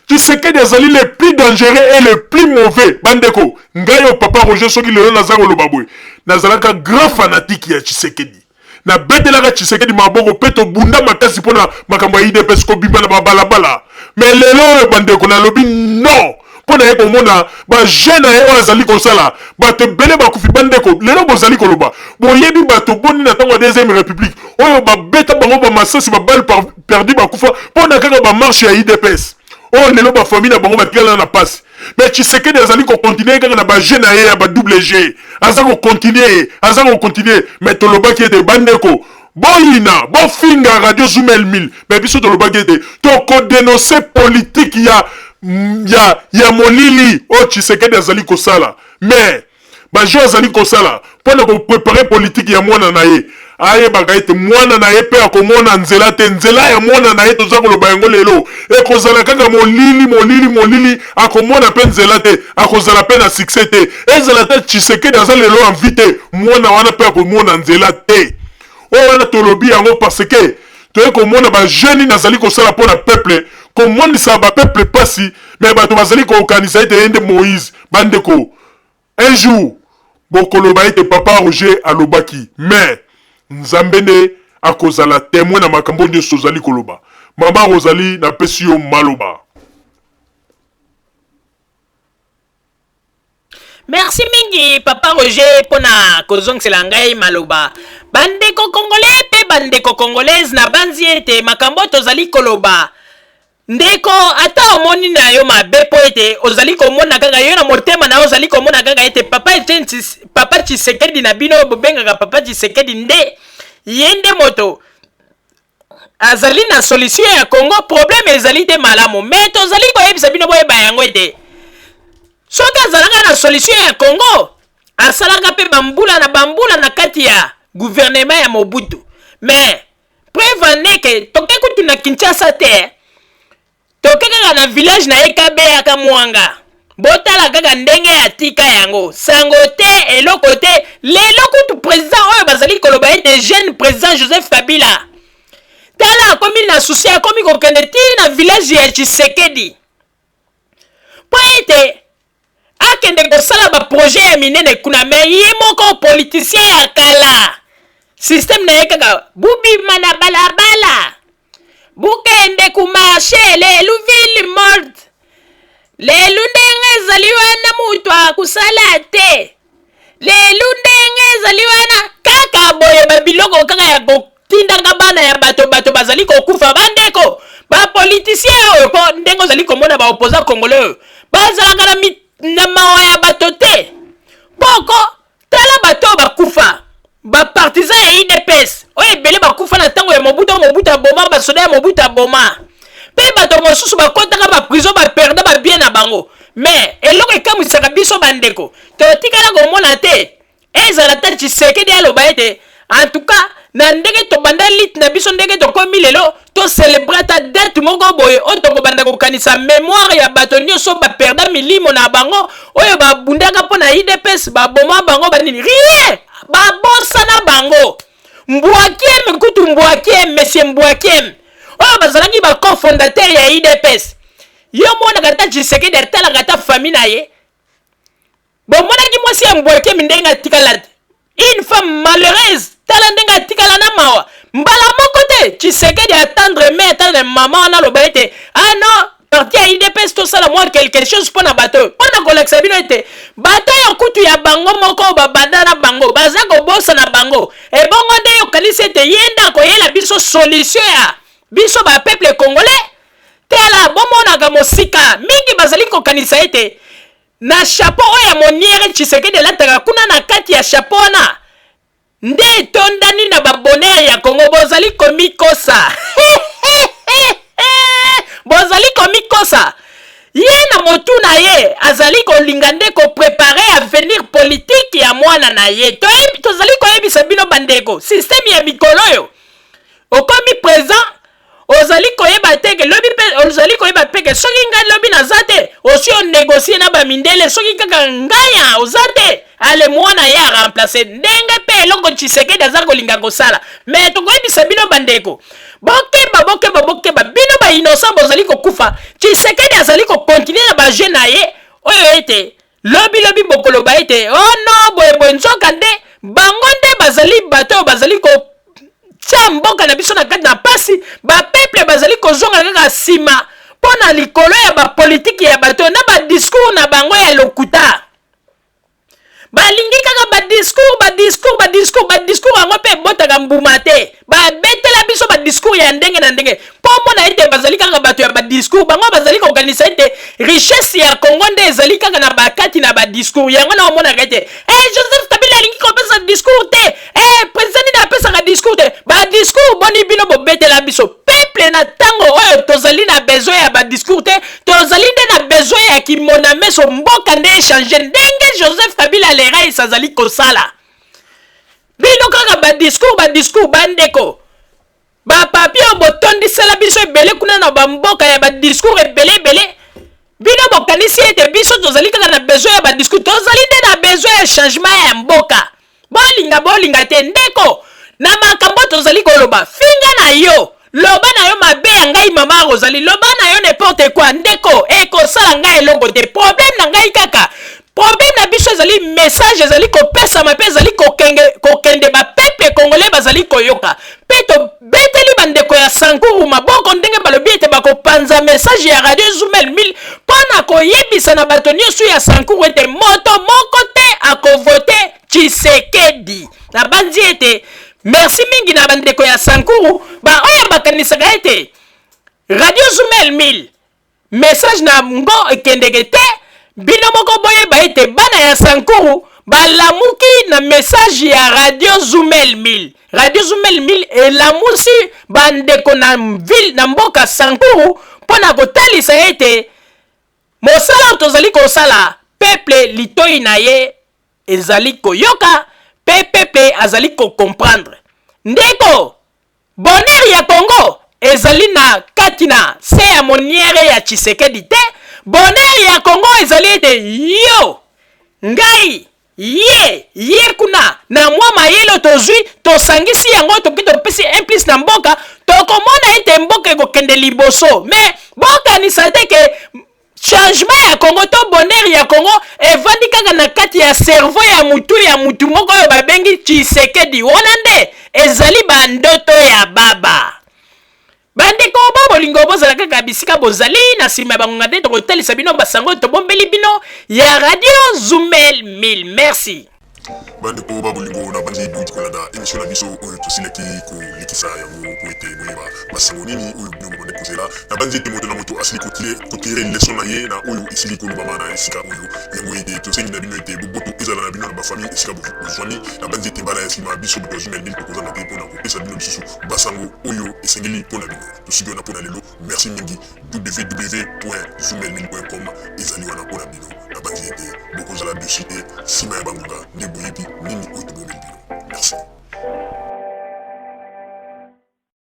Tshisekedi azali le plus dangereux et le plus mauvais bandeko ngai yo papa Roger soki lelo naza koloba boye nazalaka grand fanatique ya Tshisekedi na betelaka Tshisekedi maboko pe tobunda makasi mpona makambo ya UDPS kobimba na babalabala mais lelo oyo bandeko nalobi non mpona ye komona bajeune na ye oyo azali kosala bato ebele bakufi bandeko lelo bozali koloba boyebi bato boni na ntango ya deuxième république oyo babeta bango bamasasi babale perdu bakufa mpona kaka bamarshe ya UDPS oyo lelo bafamille na bango batikala na pasi mais Tshisekedi azali kokontinue kaka na bajeune na ye ya badouble G aza kokontinue mais tolobaki ete bandeko boyina bofinga radio Zoom El1000 mais biso tolobaki ete tokodenonce politique ya molili oyo Tshisekedi azali kosala mais bajo azali kosala mpona koprepare politike ya mwana na ye ayebaka ete mwana na ye mpe akomona nzela te nzela ya mwana na ye toza koloba yango lelo ekozala kaka molili akomona mpe nzela te akozala mpe na succès te ezala te Tshisekedi aza lelo envie te mwana wana mpe akomona nzela te oyo wana tolobi yango parce que toye komona ba jeune nazali kosala pona peuple komonisa ba peuple pasi mais bato bazali kokanisa ete ende Moïse bandeko un jour bokoloba ete papa Roger alobaki mais nzambe nde akozala témoin na makambo nyonso ozali koloba. Mama Rosalie napesi yo maloba. Merci mingi papa Roger pona kozongisela ngai maloba. Bandeko congolais pe bandeko congolaise na banzi ete makambo tozali koloba. Ndeko ata omoni na yo mabe po ete ozali komona kaka yo na motema na ozali komona kaka ete papa Tshisekedi na bino bobengaka papa Tshisekedi nde yende moto azali na solution ya Congo problème ezali te malamu mais tozali koyebisa bino boyeba yango ete soki azalaka na solution ya Congo asalaka pe bambula na kati ya gouvernement ya Mobutu mais preuve neke toke kutu na Kinshasa te toke kaka na village na Ekabe ya Kamwanga botala kaka ndenge ya tika yango sango te eloko te lelo kutu président oyo bazali koloba ete jeune président Joseph Kabila tala akomi na souci akomi kokende ti na village ya Tshisekedi po ete akende kosala baprojet ya minene kuna me ye moko politicien ya kala système na ye kaka bubima na balabala bukende kumarshe lelu ville morte lelu ndenge ezali wana mutu akusala te lelu ndenge ezali wana kaka boye babiloko kaka ya kotindaka bana ya bato bazali kokufa bandeko bapoliticien oyo po ndenge ozali komona baopposant congolais oyo bazalaka na mawa ya bato te boko tala bato bakufa bapartisan ya IDPS oyo ebele bakufa na ntango ya Mobutu aboma basoda ya Mobutu aboma mpe bato mosusu bakotaka baprison baperda babien na bango mais eloko ekamwisaka biso bandeko totikala komona te ezala ta Tshisekedi aloba ete en tout cas na ndenge tobanda lit na biso ndenge tokomi lelo tocelebre ta date moko boye oyo tokobanda kokanisa mémoire ya bato nyonso baperda milimo na bango oyo babundaka mpo na IDPS baboma bango banini rien babosana bango Mbouakiem kutu Mbouakiem monsieur Mbouakiem oyo bazalaki bacofondateur ya IDPS yo monaka ta Tshisekedi atalaka ta famille na ye bomonaki mwasi ya Mbouakiem ndenge atikala te une femme malheureuse tala ndenge atikala na mawa mbala moko te Tshisekedi attendre mais attendre maman wana loba ete ah non parti ya IDPS tosala moi quelque chose mpona bato mpona kolakisa bino ete bato oyo kutu ya bango moko babanda na bango baza kobosa na bango ebongo nde yokanisi ete ye nde akoyela biso solution ya biso bapeuple congolais tala bomonaka mosika mingi bazali kokanisa ete na chapeau oyo ya moniere Tshisekedi elataka kuna na kati ya chapeau wana nde etondani na babonere ya Congo bozali komikosa bozali komikosa ye na motu na ye azali kolinga nde koprepare avenir politique ya mwana na ye tozali koyebisa bino bandeko systeme ya mikolo oyo okomi présent ozali koyeba teke lobi pe ozali koyeba peke soki ngai lobi naza te osi onegocie na bamindele soki kaka ngaya oza te ale mwana ye aremplace ndenge pe eloko Tshisekedi aza kolinga kosala mais tokoyebisa bino bandeko bokeba bino bainocent bozali kokufa Tshisekedi azali kokontinue na bajeune na ye oyo ete lobi bokoloba ete oh no boye nzoka nde bango nde bazali bato bazali ko tia mboka na biso na kati na pasi bapeuple bazali kozonga kaka nsima mpo na likolo ya bapolitiki ya bato na badiscours na bango ya lokuta balingi kaka badiscours yango mpe ebotaka mbuma te babetela biso badiscours ya ndenge na ndenge mpo mona ete bazali kaka bato ya badiscours bango bazali kokanisa ete richesse ya Congo nde ezali kaka na bakati na badiscours yango na omonaka ete Joseph Kabila alingi kopesa discours te président nini apesaka discours te badiscours boni bino bobetela biso peuple na ntango oyo tozali na besoin ya badiscours te tozali nde na besoin ya kimona meso mboka nde echange ndenge Joseph Kabila lerais azali kosala bino kaka badiscours bandeko bapapie oyo botondisela biso ebele kuna na bamboka ya badiscours ebele bino bokanisi ete biso tozali kaka na besoin ya badiscours tozali nde na besoin ya changement ya mboka bolinga te ndeko na makambo tozali koloba finga na yo loba na yo mabe ya ngai mama Rosalie, loba na yo n'importe quoi ndeko ekosala ngai elongo te. Problème na ngai kaka, problème na biso ezali message ezali kopesama mpe ezali kokende bapeple congolais bazali koyoka mpe tobeteli bandeko ya Sankuru maboko ndenge balobi ete bakopanza message ya Radio Zumel 1000 mpona koyebisa na bato nyonso ya Sankuru ete moto moko te akovote Tshisekedi. Na banzi ete merci mingi na bandeko ya Sankuru oyo bakanisaka ete Radio Zumel 1000 message na ngo ekendeke te. Bino moko boyeba ete bana ya Sankuru balamuki na message ya Radio Zumel 1000. Radio Zumel 1000 elamusi bandeko na ville na mboka Sankuru mpona kotalisa ete mosala tozali kosala peuple litoi na ye ezali koyoka pe peuple azali comprendre. Ndeko bonheur ya Congo ezali na kati na se ya moniere ya Tshisekedi te. Bonheur ya Congo ezali ete yo ngai ye kuna na mwa mayelo tozwi tosangisi yango toki topesi implice na mboka tokomona ete mboka ekokende liboso. Mais bokanisa te ke changement ya Congo to bonheur ya Congo evandi kaka na kati ya cerveau ya mutu moko oyo babengi Tshisekedi. Wana nde ezali bandoto ya baba. Bandeko ba bolingo bozala kaka bisika bozali na nsima ya bangonga te tokotalisa bino basango tobombeli bino ya Radio Zumel 1000. Merci. Bandeko ba bolingo na bandi duti kolanda émission na biso oyo tosileki kolikisa yango po ete moyeba basango nini oyo bino bobande kozela na bandi te moto na moto asili kotire leson na ye na oyo esili kolobama na esika oyo yango ete tosengi na bino ete boboto ezala na bino na bafamille esika bozwani na bandi ete mbala ya nsima biso boto Zumel 1000 tokozanga te mpona kopesa bino lisusu basango oyo esengeli mpona bino tosiki wana mpona lelo. Merci mingi. www.zumel1000.com ezali wana mpona bino na bandi ete bokozala dessus te nsima ya bangonga nde boyebi nini oyo tobomeli bino. Merci.